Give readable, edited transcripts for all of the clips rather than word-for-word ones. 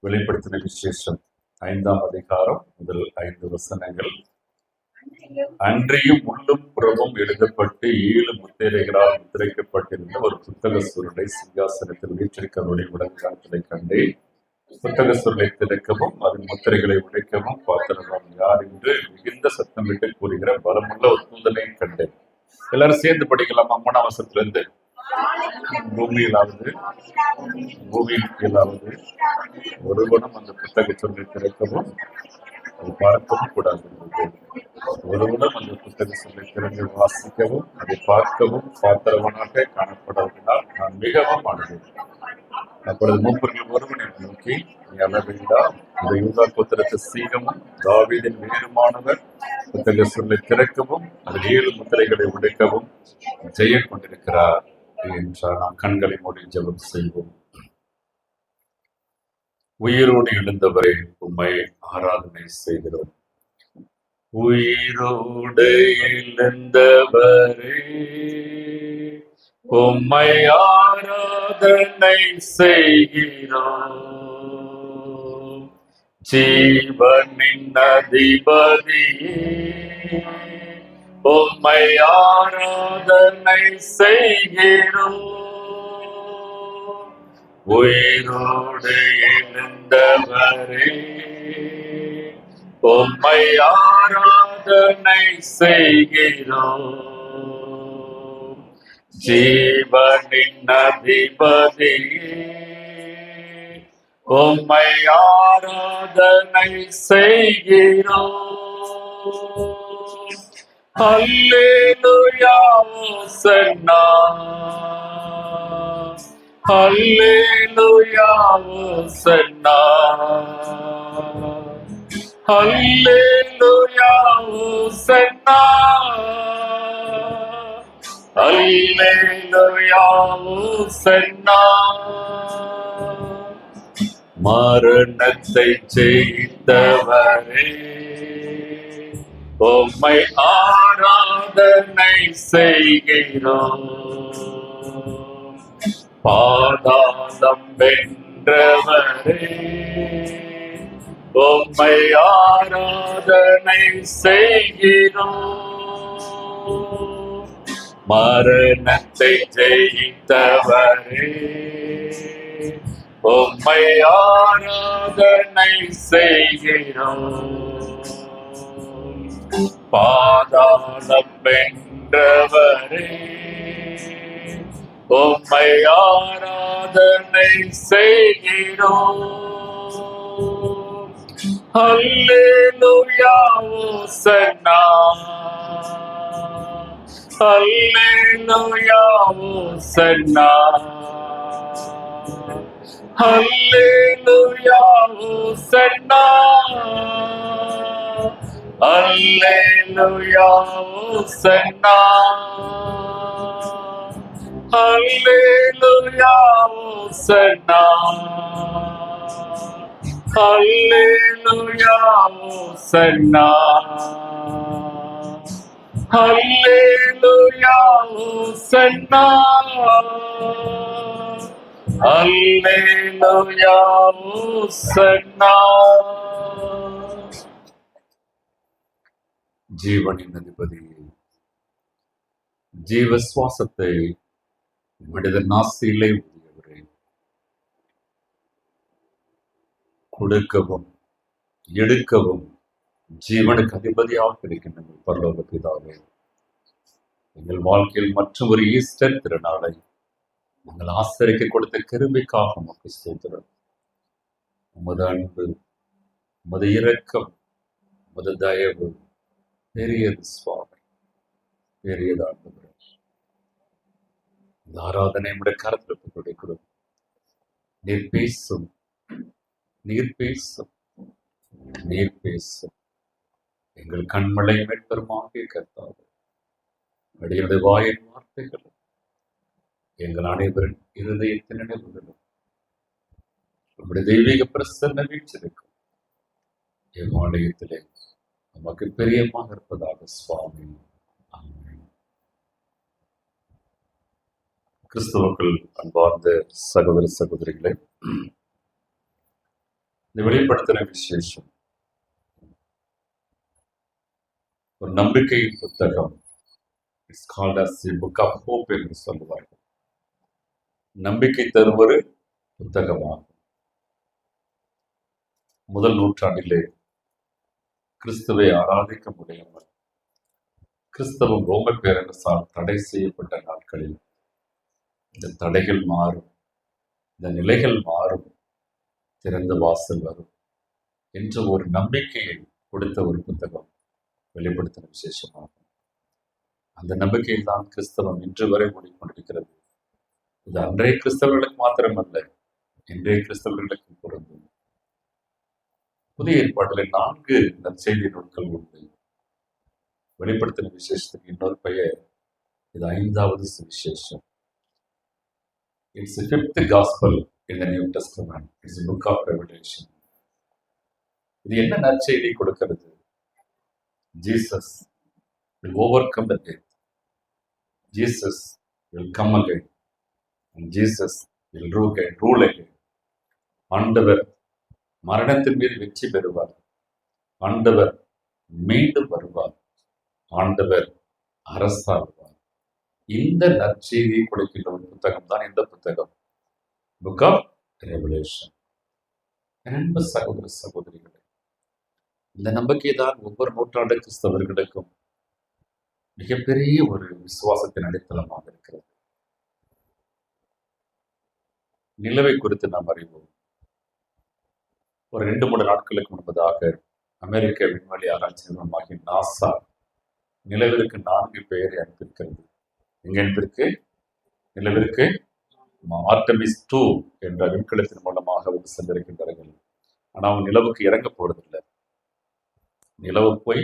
வெளிப்படுத்தின விசேஷம் 5ஆம் அதிகாரம் முதல் 5 வசனங்கள். அன்றியும் உள்ளும் புறமும் எழுதப்பட்டு 7 முத்திரைகளால் முத்திரைக்கப்பட்டிருந்த ஒரு புத்தக சுருளை சிங்காசனத்தில் வீற்றிருக்கிறவருடைய உடன்காலத்தை கண்டேன். புத்தக சுருளை திறக்கவும் அதன் முத்திரைகளை உடைக்கவும் பாத்திரலாம் யார் என்று மிகுந்த சத்தமிட்டு கூறுகிற பலமுள்ள ஒரு தூதனையும் கண்டேன். எல்லாரும் சேர்ந்து படிக்கலாம். 3ஆம் வசனத்திலிருந்து. பூமியிலாவது பூமியின் கீழாவது ஒருவனும் அந்த புத்தக சொல்லை திறக்கவும் அதை பார்க்கவும் கூடாது. ஒருவனும் அந்த புத்தக சொல்லை திறந்து வாசிக்கவும் அதை பார்க்கவும் பாத்திரவனாக காணப்படுவதனால் நான் மிகவும் அழுவேன். அப்பொழுது மூப்பர்கள் ஒருவனை நோக்கி, நீ அழ வேண்டாம், இந்த யூதா கோத்திரத்து சீகமும் தாவீதின் வேறுமானவர் புத்தக சொல்லை திறக்கவும் அதில் 7 முத்திரைகளை உடைக்கவும் ஜெயம் கொண்டிருக்கிறார் என்றார். நாம் கண்களை மூடி ஜெபம் செய்வோம். உயிரோடு எழுந்தவரை உம்மை ஆராதனை செய்கிறோம். உயிரோடு எழுந்தவரே உம்மை ஆராதனை செய்கிறோம். ஜீவனின் அதிபதியே உம்மை ஆராதனை செய்கிறோம். உயிரோடு எழுந்தவரே உம்மை ஆராதனை செய்கிறோம். ஜீவனின் அதிபதியே உம்மை ஆராதனை செய்கிறோம். அல்லேலூயா ஓசன்னா, அல்லேலூயா ஓசன்னா, அல்லேலூயா ஓசன்னா, அல்லேலூயா ஓசன்னா. மரணத்தை ஜெயித்தவரே உம்மை ஆராதனை செய்கிறோம். பாதாளம் வென்றவரே உம்மை ஆராதனை செய்கிறோம். மரணத்தை ஜெயித்தவரே உம்மை ஆராதனை செய்கிறோம். பாதாளம் வென்றவரே உம்மை ஆராதனை செய்கிறோம். அல்லேலூயா ஓசன்னா, அல்லேலூயா ஓசன்னா, அல்லேலூயா ஓசன்னா, அல்லேலூயா ஓசன்னா, அல்லேலூயா ஓசன்னா, அல்லேலூயா ஓசன்னா, அல்லேலூயா ஓசன்னா, அல்லேலூயா ஓசன்னா. ஜீவனின் அதிபதி, ஜீவ சுவாசத்தை மனித நாசியிலே ஊதியவரே, கொடுக்கவும் எடுக்கவும் ஜீவனுக்கு அதிபதியாக இருக்கின்ற பரலோக பிதாவே, எங்கள் வாழ்க்கையில் மற்றும் ஒரு ஈஸ்டர் திருநாளை நாங்கள் ஆசிரியக்க கொடுத்த கிருபைக்காக உமக்கு ஸ்தோத்திரம். உமது அன்பு, உமது இரக்கம், உமது தயவு பெரியது சுவாமி, பெரியது ஆண்டவரே. இந்த ஆராதனை உடைய கரத்தில் கொடுக்கிறோம். நீர் பேசும், நீர் பேசும், நீர் பேசும். எங்கள் கண்மலை மேற்பெருமாக கர்த்தாவே, அடியனுடைய வாயின் வார்த்தைகளும் எங்கள் அனைவரின் இருதயத்தின் நினைவுகளும் நம்முடைய தெய்வீக பிரசன்ன வீற்றிருக்கும் எவ்வாலயத்திலே நமக்கு பிரியமாக இருப்பதாக சுவாமி. ஆமென். கிறிஸ்துவுக்குள் அன்பார்ந்த சகோதர சகோதரிகளே, இந்த வெளிப்படுத்தின விசேஷம் ஒரு நம்பிக்கையின் புத்தகம். It's called as the book of hope என்று சொல்லுவார்கள். நம்பிக்கை தரும் ஒரு புத்தகமாகும். முதல் நூற்றாண்டிலே கிறிஸ்துவை ஆராதிக்க முடியாமல் கிறிஸ்தவம் ரோம பேரரசால் தடை செய்யப்பட்ட நாட்களில் இந்த தடைகள் மாறும், இந்த நிலைகள் மாறும், திறந்த வாசல் வரும் என்ற ஒரு நம்பிக்கையை கொடுத்த ஒரு புத்தகம் வெளிப்படுத்தின விசேஷமாகும். அந்த நம்பிக்கையில் தான் கிறிஸ்தவம் இன்று வரை ஓடிக்கொண்டிருக்கிறது. இது அன்றைய கிறிஸ்தவர்களுக்கு மாத்திரமல்ல, இன்றைய கிறிஸ்தவர்களுக்கு பொருந்தும். புதிய ஏற்பாட்டில் 4 நற்செய்தி நூல்கள் உண்டு. வெளிப்படுத்தின விசேஷத்துக்கு இன்னொரு பெயர், இது 5வது சுவிசேஷம். It's the 5th gospel in the New Testament. It's the book of Revelation. இது என்ன நற்செய்தி கொடுக்கிறது? Jesus will overcome the death. Jesus will come again. And Jesus will rule again. ஆண்டவர் மரணத்தின் மீது வெற்றி பெறுவார். ஆண்டவர் மீண்டும் வருவார். ஆண்டவர் அரசாழ்வார். இந்த நற்செய்தியை கொடுக்கின்ற ஒரு புத்தகம் தான் இந்த புத்தகம், புக் ஆஃப் ரெவலேஷன். அன்பு சகோதர சகோதரிகளே, இந்த நம்பிக்கை தான் ஒவ்வொரு நூற்றாண்டு கிறிஸ்தவர்களுக்கும் மிகப்பெரிய ஒரு விசுவாசத்தின் அடித்தளமாக இருக்கிறது. நிலவை குறித்து நாம் அறிவோம். ஒரு 2-3 நாட்களுக்கு முன்பதாக அமெரிக்க விண்வெளி ஆராய்ச்சி நிறுவனமாகிய நாசா நிலவிற்கு 4 பெயரை அனுப்பியிருக்கிறது. எங்க அனுப்பியிருக்கு? நிலவிற்கு ஆர்டமிஸ் 2 என்ற விண்கலத்தின் மூலமாக வந்து சென்றிருக்கின்றார்கள். ஆனால் அவங்க நிலவுக்கு இறங்க போறதில்லை. நிலவு போய்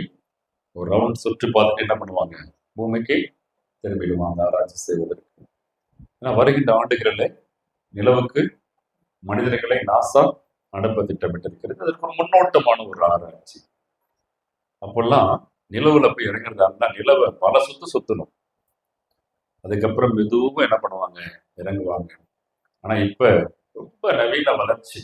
ஒரு ரவுண்ட் சுற்றி பார்த்துட்டு என்ன பண்ணுவாங்க? பூமிக்கு திரும்பிடுவாங்க ஆராய்ச்சி செய்வதற்கு. ஏன்னா வருகின்ற ஆண்டுகளில் நிலவுக்கு மனிதர்களை நாசா அனுப்ப திட்டமிட்டிருக்கிறது. அதற்கு ஒரு முன்னோட்டமான ஒரு ஆராய்ச்சி. அப்பெல்லாம் நிலவுல போய் இறங்குறதா இருந்தா நிலவை பல சுத்தணும். அதுக்கப்புறம் மெதுவும் என்ன பண்ணுவாங்க? இறங்குவாங்க. ஆனா இப்ப ரொம்ப நவீன வளர்ச்சி.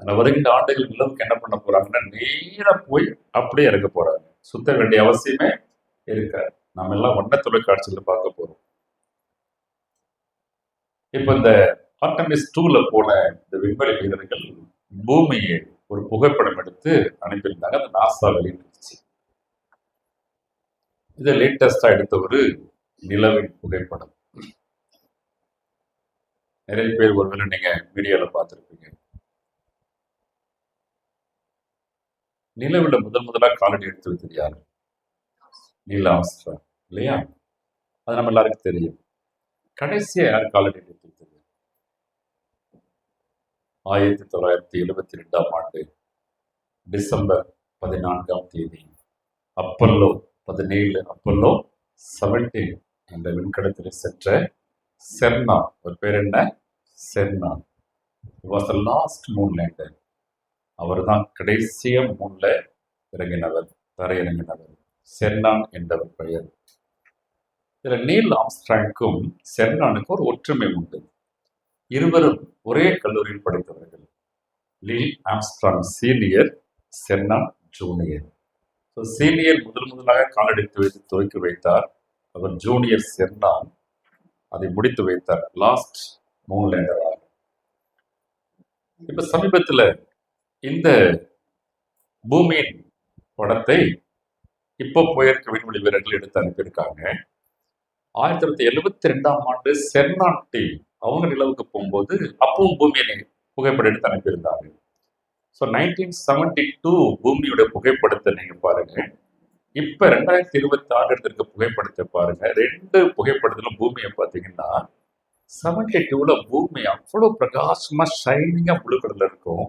அந்த வருகின்ற ஆண்டுகள் நிலவுக்கு என்ன பண்ண போறாங்கன்னா நேரா போய் அப்படியே இறங்க போறாங்க. சுத்த வேண்டிய அவசியமே இருக்காது. நம்ம எல்லாம் வண்ண தொலைக்காட்சியில பார்க்க போறோம். இப்ப இந்த ஆர்டமிஸ் 2ல போன இந்த விண்வெளி வீரர்கள் பூமியை ஒரு புகைப்படம் எடுத்து அனுப்பியிருந்தாங்க. அந்த நாசா வெளியிட்டுருச்சு. இது லேட்டஸ்டா எடுத்த ஒரு நிலவின் புகைப்படம். நிறைய பேர் ஒருவேளை நீங்க மீடியால பார்த்துருப்பீங்க. நிலவுல முதலா காலடி எடுத்து வைத்தது யாரு? நீல் ஆம்ஸ்ட்ராங் இல்லையா? அது நம்ம எல்லாருக்கும் தெரியும். கடைசியா யார் காலடி எடுத்து வைத்தது? 1972ஆம் ஆண்டு டிசம்பர் 14ஆம் தேதி அப்பல்லோ 17 அப்பல்லோ 17 என்ற விண்கலத்தில் சென்ற செர்னான், ஒரு பேர் என்ன? Cernan was the last moon lander. அவர் தான் கடைசிய மூன்ல இறங்கினவர், தரையிறங்கினவர். செர்னான் என்றவர் பெயர். இதுல நீல் ஆம்ஸ்ட்ராங்க்கும் செர்னானுக்கும் ஒரு ஒற்றுமை உண்டு. இருவரும் ஒரே கல்லூரியில் படித்தவர்கள். Neil Armstrong senior, Cernan junior. Senior முதலாக காலடித்து வைத்து துவக்கி வைத்தார். அவர் ஜூனியர் செர்னான் அதை முடித்து வைத்தார். Last moon lander. இப்ப சமீபத்துல இந்த பூமியின் படத்தை இப்போ போயிருக்க விண்வெளி வீரர்கள் எடுத்து அனுப்பியிருக்காங்க. 1972ஆம் ஆண்டு செர்னான் டீம் அவங்க நிலவுக்கு போகும்போது அப்பவும் பூமியை புகைப்படம் எடுத்து அனுப்பியிருந்தாங்க. ஸோ 1972 பூமியோட புகைப்படத்தை நீங்க பாருங்க. இப்ப 2026 எடுத்திருக்க புகைப்படத்தை பாருங்க. 2 புகைப்படத்திலும் பூமியை பார்த்தீங்கன்னா 72ல பூமி அவ்வளவு பிரகாசமா ஷைனிங்கா ப்ளூ கலர்ல இருக்கும்.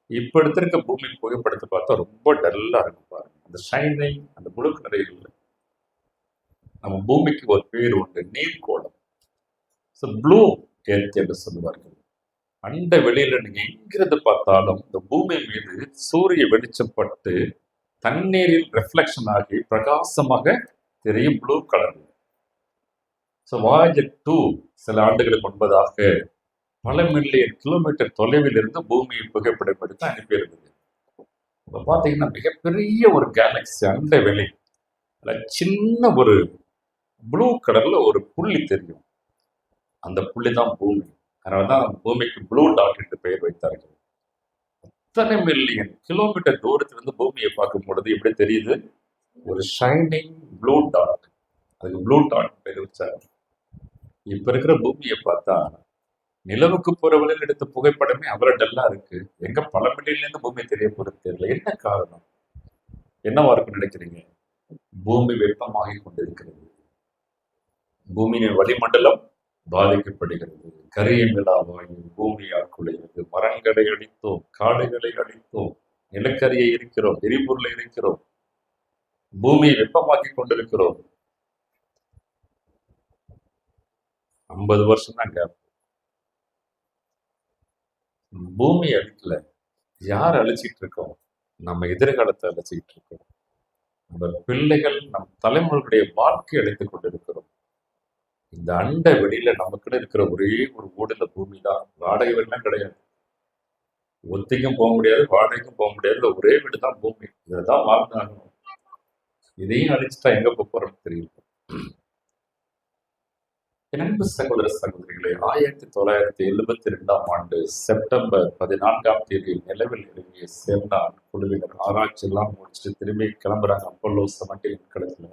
இப்ப எடுத்திருக்க பூமி புகைப்படத்தை பார்த்தா ரொம்ப டல்லா இருக்கும் பாருங்க. அந்த ஷைனிங், அந்த ப்ளூ கலர் இல்லை. நம்ம பூமிக்கு ஒரு பேர் உண்டு, நீர்க்கோளம். ப்ளூ எர்த் என்று சொல்லுவார்கள். அண்ட வெளியில நீங்க எங்கிருந்து பார்த்தாலும் இந்த பூமி மீது சூரிய வெளிச்சம் பட்டு தண்ணீரில் ரெஃப்ளெக்ஷன் ஆகி பிரகாசமாக தெரியும் ப்ளூ கலர். Voyager 2 சில ஆண்டுகளுக்கு முன்பதாக பல மில்லியன் கிலோமீட்டர் தொலைவில் இருந்து பூமியை புகைப்படம் எடுத்து அனுப்பியிருந்தது. இப்போ பார்த்தீங்கன்னா மிகப்பெரிய ஒரு கேலக்சி அண்ட வெளி, சின்ன ஒரு ப்ளூ கலர்ல ஒரு புள்ளி தெரியும். அந்த புள்ளி தான் பூமி. அதனாலதான் பூமிக்கு ப்ளூ டாட் என்று பெயர் வைத்தார்கள். எத்தனை மில்லியன் கிலோமீட்டர் தூரத்திலிருந்து பூமியை பார்க்கும் பொழுது எப்படி தெரியுது? ஒரு ஷைனிங் ப்ளூ டாட். அதுக்கு ப்ளூ டாட் பேர் வச்சாங்க. இப்ப இருக்கிற பூமியை பார்த்தா நிலவுக்கு போற வழியில் எடுத்த புகைப்படமே அவ்வளவு டல்லா இருக்கு. எங்க பல மில்லியன்ல இருந்து பூமி தெரிய போறது தெரியல. என்ன காரணம்? என்னவா இருக்குன்னு நினைக்கிறீங்க? பூமி வெப்பமாகி கொண்டிருக்கிறது. பூமியின் வளிமண்டலம் பாதிக்கப்படுகிறது. கரியமிலா வாயு பூமி ஆட்கொள்கிறது. மரங்களை அழித்தோம், காடுகளை அழித்தோம், நிலக்கரியை இருக்கிறோம், எரிபொருளை இருக்கிறோம், பூமியை வெப்பமாக்கி கொண்டிருக்கிறோம். 50 வருஷம் தான் கேப். பூமி அழிக்கல, யார் அழிச்சிட்டு இருக்கோம்? நம்ம எதிர்காலத்தை அழிச்சிட்டு இருக்கோம். நம்ம பிள்ளைகள், நம் தலைமுறைகளுடைய வாழ்க்கை அழித்துக் கொண்டிருக்கிறோம். இந்த அண்ட வெளியில நமக்குன்னு இருக்கிற ஒரே ஒரு ஊடு இந்த பூமி தான். வாடகை வீடுலாம் கிடையாது. ஒத்திக்கும் போக முடியாது, வாடகைக்கும் போக முடியாது. ஒரே வீடு தான் பூமி. இதைதான் வாழ்ந்தாகணும். இதையும் அழிச்சுட்டா எங்க போறோம்னு தெரியல. என் அன்பு சகோதர சகோதரிகளே, 1972ஆம் ஆண்டு செப்டம்பர் 14ஆம் தேதி நிலவில் இறங்கிய செர்னான் குழுவினர் ஆராய்ச்சி எல்லாம் முடிச்சுட்டு திரும்பி கிளம்புறாங்க அப்போலோ 17 விண்கலத்துல.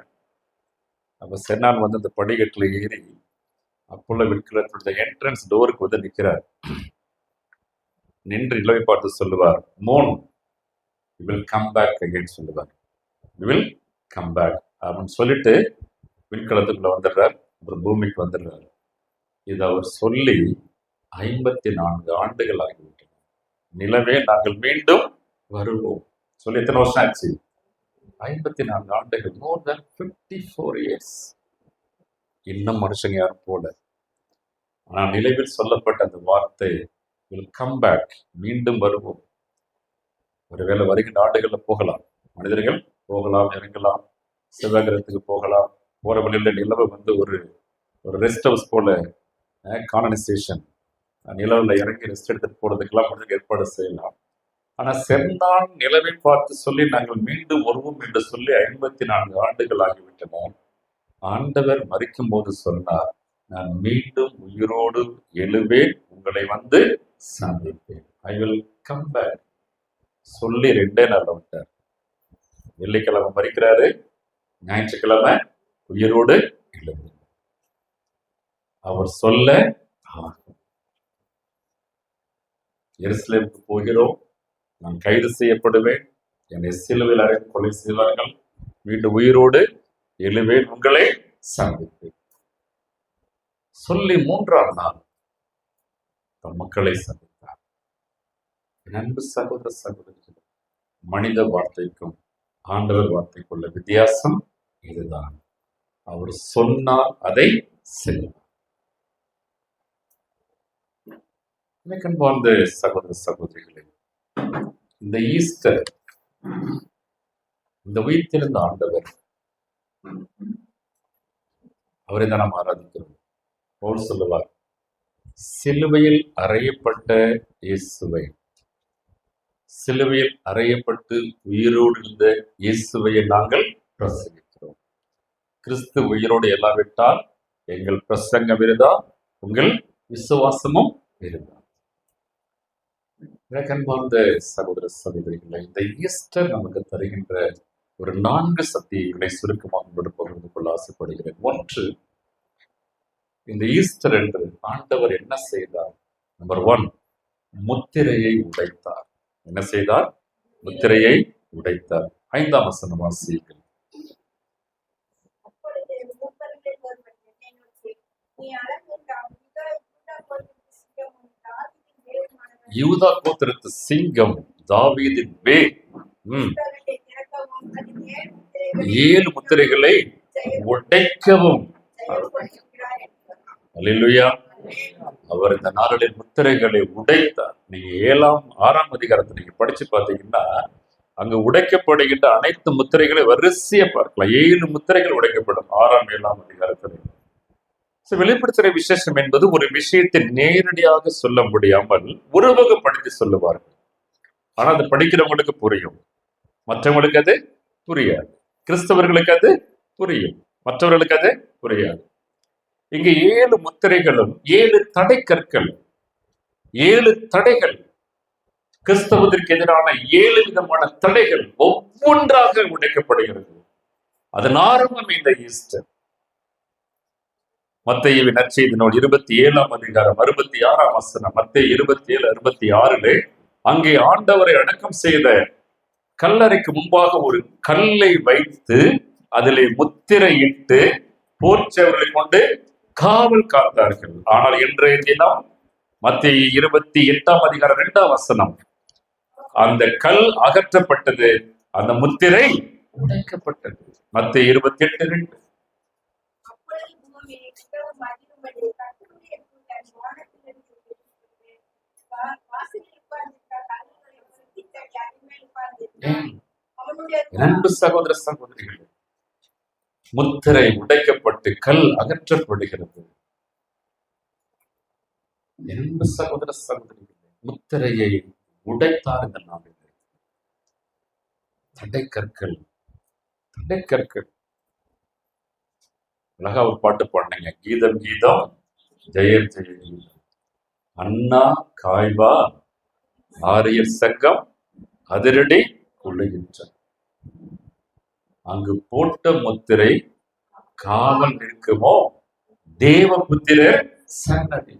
அப்ப செர்னான் வந்து அந்த படிக்கட்டுல ஏறி அப்போலோ விண்கலத்துடைய என்ட்ரன்ஸ் டோருக்கு வந்து நிற்கிறார். நின்று நிலவை பார்த்து சொல்லுவார், moon will come back again சொல்லுவார். வில் கம் பேக் அப்படின்னு சொல்லிட்டு விண்கலத்துக்குள்ள வந்துடுறார். அப்புறம் பூமிக்கு வந்துடுறாரு. இதை அவர் சொல்லி 54 ஆண்டுகள் ஆகிவிட்டன. நிலவே நாங்கள் மீண்டும் வருவோம் சொல்லி எத்தனை வருஷம் ஆச்சு? 54 ஆண்டுகள். மோர் தென் 54 இயர்ஸ். இன்னும் மனுஷங்க யாரும் போல. ஆனா நிலவில் சொல்லப்பட்ட அந்த வார்த்தை வில் கம் பேக், மீண்டும் வருவோம். ஒருவேளை வருகின்ற ஆண்டுகள்ல போகலாம், மனிதர்கள் போகலாம், இறங்கலாம், சிவகிரகத்துக்கு போகலாம். போற வழியில் நிலவை வந்து ஒரு ரெஸ்ட் ஹவுஸ் போல காலனைசேஷன், நிலவில் இறங்கி ரெஸ்ட் எடுத்துட்டு போறதுக்கெல்லாம் முடிஞ்ச ஏற்பாடு செய்யலாம். ஆனா செர்னான் நிலவை பார்த்து சொல்லி நாங்கள் மீண்டும் வருவோம் என்று சொல்லி 54 ஆண்டுகள் ஆகிவிட்டன. ஆண்டவர் மரிக்கும் போது சொன்னார், நான் மீண்டும் உயிரோடு எழுவேன், உங்களை வந்து சந்திப்பேன். ஐ வில் கம் பேக் சொல்லி 2 நாள் விட்டார். வெள்ளிக்கிழமை மரிக்கிறாரு, ஞாயிற்றுக்கிழமை உயிரோடு எழுது. அவர் சொல்ல எருசலேமுக்கு போகிறோம், நான் கைது செய்யப்படுவேன், என்னை சிலுவையில் அறைந்து கொலை செய்வார்கள், மீண்டும் உயிரோடு எழுவேன், உங்களை சந்திப்பேன் சொல்லி 3ஆம் நாள் தம் மக்களை சந்தித்தார். அன்பு சகோதர சகோதரிகள், மனித வார்த்தைக்கும் ஆண்டவர் வார்த்தைக்குள்ள வித்தியாசம் இதுதான். அவர் சொன்னால் அதை செய்வார். அன்பார்ந்த சகோதர சகோதரிகளே, இந்த ஈஸ்டர், இந்த உயிர்த்தெழுந்த ஆண்டவர், அவரை தான் நாம் ஆராதிக்கிறோம். பவுல் சொல்லுவார், சிலுவையில் அறையப்பட்ட இயேசுவை, சிலுவையில் அறையப்பட்டு உயிரோடு இருந்த இயேசுவை நாங்கள் பிரசங்கிக்கிறோம். கிறிஸ்து உயிரோடு இல்லாவிட்டால் எங்கள் பிரசங்கம் விருதா, உங்கள் விசுவாசமும் விருதா. அன்பார்ந்த சகோதர சகோதரிகளை, இந்த ஈஸ்டர் நமக்கு தருகின்ற ஒரு 4 சத்தியங்களை சுருக்கமாக பகிர்ந்து கொள்ள ஆசைப்படுகிறேன். 1, இந்த ஈஸ்டர் என்று ஆண்டவர் என்ன செய்தார்? நம்பர் 1, முத்திரையை உடைத்தார். என்ன செய்தார்? முத்திரையை உடைத்தார். 5ஆம் வசனம் வாசியுங்கள். யூதா கோத்திரத்து சிங்கம், தாவீதின் வேல், 7 முத்திரைகளை உடைக்கவும். அல்லேலூயா. அவர் இந்த நாளில் முத்திரைகளை உடைத்தார். நீங்க 7ஆம் 6ஆம் அதிகாரத்தை நீங்க படிச்சு பார்த்தீங்கன்னா அங்கு உடைக்கப்படுகின்ற அனைத்து முத்திரைகளை வரிசையை பார்க்கலாம். 7 முத்திரைகள் உடைக்கப்படும் 6ஆம் 7ஆம் அதிகாரத்தில். வெளிப்படுத்துற விசேஷம் என்பது ஒரு விஷயத்தை நேரடியாக சொல்ல முடியாமல் உருவகப்படுத்தி சொல்லுவார்கள். ஆனா அது படிக்கிறவங்களுக்கு புரியும், மற்றவங்களுக்கு அது புரியாது. கிறிஸ்தவர்களுக்கு அது புரியும், மற்றவர்களுக்கு அது புரியாது. இங்க 7 முத்திரைகளும் 7 தடை கற்கள், 7 தடைகள். கிறிஸ்தவத்திற்கு எதிரான 7 விதமான தடைகள் ஒவ்வொன்றாக உடைக்கப்படுகிறது. அதன் ஆரம்பம் இந்த ஈஸ்டர். மத்தேயுவின் நற்செய்தி நூல் 27ஆம் அதிகாரம் 66ஆம் வசனம். மத்தேயு 27:66 அங்கே ஆண்டவரை அடக்கம் செய்த கல்லறைக்கு முன்பாக ஒரு கல்லை வைத்து அதிலே முத்திரையிட்டு போர்ச்சவர்களை கொண்டு காவல் காத்தார்கள். ஆனால் இன்றைய தினம் மத்தேயு 28ஆம் அதிகாரம் 2ஆம் வசனம், அந்த கல் அகற்றப்பட்டது, அந்த முத்திரை உடைக்கப்பட்டது. மத்தேயு 28:2. அன்பு சகோதர சகோதரிகள், முத்திரை உடைக்கப்பட்டு கல் அகற்றப்படுகிறது. அன்பு சகோதர சகோதரிகள், முத்திரையை உடைத்தார் இந்த நாளில். தடைக்கற்கள், தடைக்கற்கள். அழகா ஒரு பாட்டு பாடுனீங்க, கீதம் கீதம் ஜெயம் ஜெய கீதம். அண்ணா காய்வா ஆரியர் சங்கம் அதிரடி கொள்ளுகின்ற. அங்கு போட்ட முத்திரை காவல் நிற்குமோ தேவ புத்திர சன்னதி.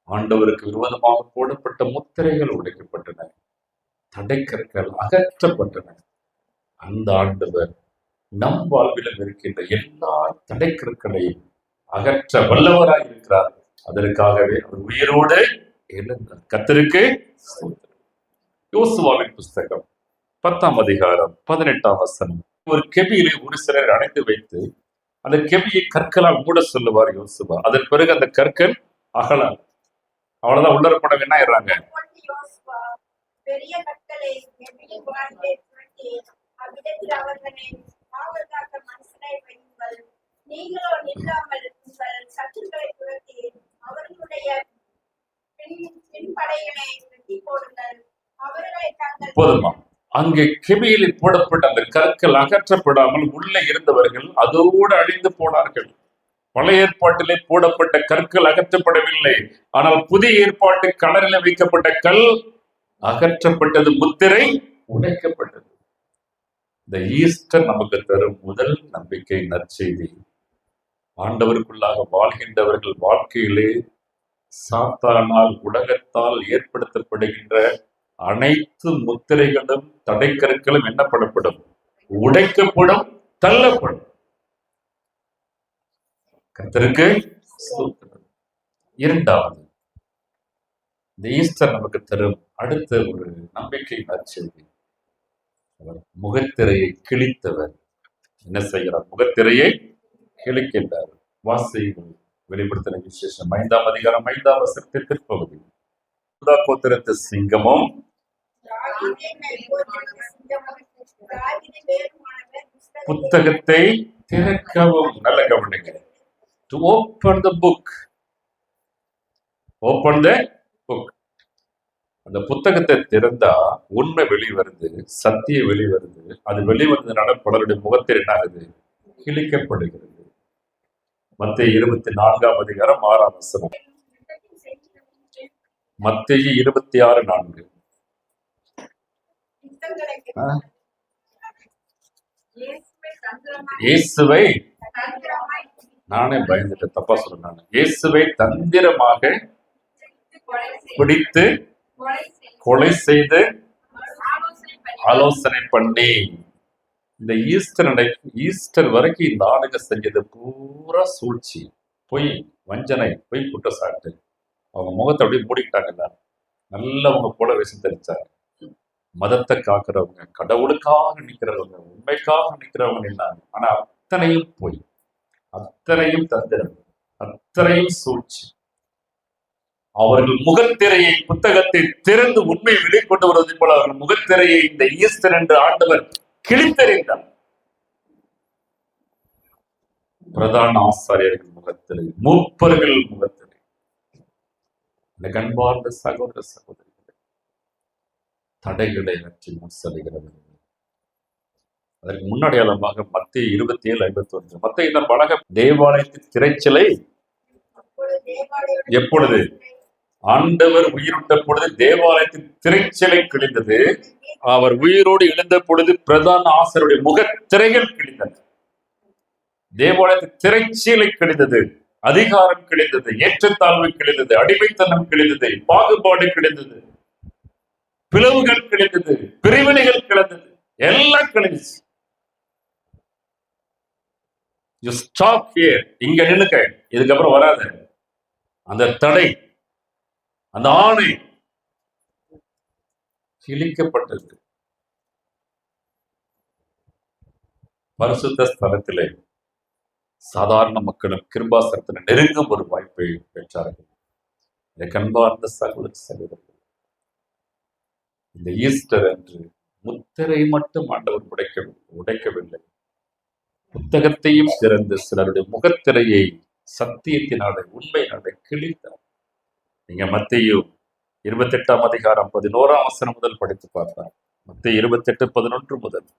ஆண்டவருக்கு விரோதமாக போடப்பட்ட முத்திரைகள் உடைக்கப்பட்டன, தடைக்கற்கள் அகற்றப்பட்டன. அந்த ஆண்டவர் நம் வாழ்விலும் இருக்கின்ற எல்லா தடைக்கற்களையும் அகற்ற வல்லவராய் இருக்கிறார். அதற்காகவே அவர் உயிரோடு எழுந்தார். கர்த்தருக்கு யோசுவாவின் புஸ்தகம் 10ஆம் அதிகாரம் 18ஆம் வசனம். ஒரு கெபியிலே ஒரு சிலர் அடைத்து வைத்து அந்த கெபியை கற்களால் மூட சொல்லுவார் யோசுவா. அதன் பிறகு அந்த கற்கள் அகலாம். அவ்வளவுதான், உள்ளர போனவங்க என்ன ஆயிடுறாங்க? போதுமா? அங்கே கெபியில் போடப்பட்ட அந்த கற்கள் அகற்றப்படாமல் உள்ளே இருந்தவர்கள் அதோடு அழிந்து போனார்கள். பழைய ஏற்பாட்டிலே போடப்பட்ட கற்கள் அகற்றப்படவில்லை, ஆனால் புதிய ஏற்பாட்டு கடலில் வைக்கப்பட்ட கல் அகற்றப்பட்டது, முத்திரை உடைக்கப்பட்டது. இந்த ஈஸ்டர் நமக்கு தரும் முதல் நம்பிக்கை நற்செய்தி. ஆண்டவருக்குள்ளாக வாழ்கின்றவர்கள் வாழ்க்கையிலே சாத்தானால் உலகத்தால் ஏற்படுத்தப்படுகின்ற அனைத்து முத்திரைகளும் தடைக்கற்களும் என்ன பண்ணப்படும்? உடைக்கப்படும், தள்ளப்படும். கர்த்தருக்கு இரண்டாவது, இந்த ஈஸ்டர் நமக்கு தரும் அடுத்த ஒரு நம்பிக்கை நற்செய்தி. அவர் முகத்திரையை கிழித்தவர். என்ன செய்கிறார்? முகத்திரையை கிழிக்கின்றார். வாசிகள் வெளிப்படுத்தின விசேஷம் 5ஆம் அதிகாரம் 5ஆம் வசனத்தின் பிற்பகுதி. கோத்திரத்து சிங்கமும் புத்தகத்தை திறக்கவும். நல்ல கவனிங்க. To open the book. Open the book. அந்த புத்தகத்தை திறந்தா உண்மை வெளிவருது, சத்தியம் வெளிவருது. அது வெளிவருதுனால பலருடைய முகத்தில் என்ன ஆகுது? கிழிக்கப்படுகிறது. மத்தேயு 24ஆம் அதிகாரம் 6ஆம் வசனம். மத்தேயு 26:4. இயேசுவை, நானே பயந்துட்டேன், தப்பா சொல்றேன். இயேசுவை தந்திரமாக பிடித்து கொலை செய்து ஆலோசனை பண்ணி. இந்த ஈஸ்டர் வரைக்கும் இந்த ஆளுங்க செஞ்சது பூரா சூழ்ச்சி, பொய், வஞ்சனை, பொய் குற்றச்சாட்டு. அவங்க முகத்தை அப்படியே மூடிக்கிட்டாங்க. நல்லவங்க போல வேஷம் தெரிச்சாங்க. மதத்தை காக்குறவங்க, கடவுளுக்காக நிற்கிறவங்க, உண்மைக்காக நிற்கிறவங்க இல்லாங்க. ஆனா அத்தனையும் பொய், அத்தனையும் தந்திரம், அத்தனையும் சூழ்ச்சி. அவர்கள் முகத்திரையை, புத்தகத்தை திறந்து உண்மை வெளிக்கொண்டு வருவதை போல அவர்கள் முகத்திரையை இந்த ஈஸ்டர் என்று ஆண்டவர் கிழித்தறிந்தார். பிரதான ஆசாரியர்கள் முகத்திலே, மூப்பர்கள் முகத்திலே. இந்த அன்பார்ந்த சகோதர சகோதரிகளே, தடைகளை அற்றி முன்செல்கிறது. அதற்கு முன்னடையாளமாக மத்திய 27:51 மத்திய இந்த பலக தேவாலயத்தின் திரைச்சலை எப்பொழுது ஆண்டவர் உயிரிட்ட பொழுது தேவாலயத்தின் திரைச்சலை கிழிந்தது. அவர் உயிரோடு எழுந்த பொழுது பிரதான ஆசாரியருடைய முகத்திரைகள் கிழிந்தன. தேவாலயத்தின் திரைச்சலை கிழிந்தது, அதிகாரம் கிழிந்தது, ஏற்றத்தாழ்வு கிழிந்தது, அடிமைத்தனம் கிழிந்தது, பாகுபாடு கிழிந்தது, பிளவுகள் கிழிந்தது, பிரிவினைகள் கிழிந்தது, எல்லாம் கிழிஞ்சிச்சு. You stop here. இங்க நின்னுக்க, இதுக்கப்புறம் வராத. அந்த தடை, அந்த ஆணை கிழிக்கப்பட்டது. பரிசுத்த ஸ்தலத்திலே சாதாரண மக்களும் கிருபாசனத்தில் நெருங்கும் ஒரு வாய்ப்பை பெற்றார்கள். இந்த கண்பார்ந்த சகோதர சகோதரர்கள், இந்த ஈஸ்டர் அன்று முத்திரை மட்டும் ஆண்டவர் உடைக்கவில்லை, புத்தகத்தையும் திறந்து சிலருடைய முகத்திரையை சத்தியத்தினாலே உண்மையினாலே கிழித்தார். நீங்க மத்தேயு 28 முதல் படித்து பார்த்தார். மத்தேயு 28:11 முதல்.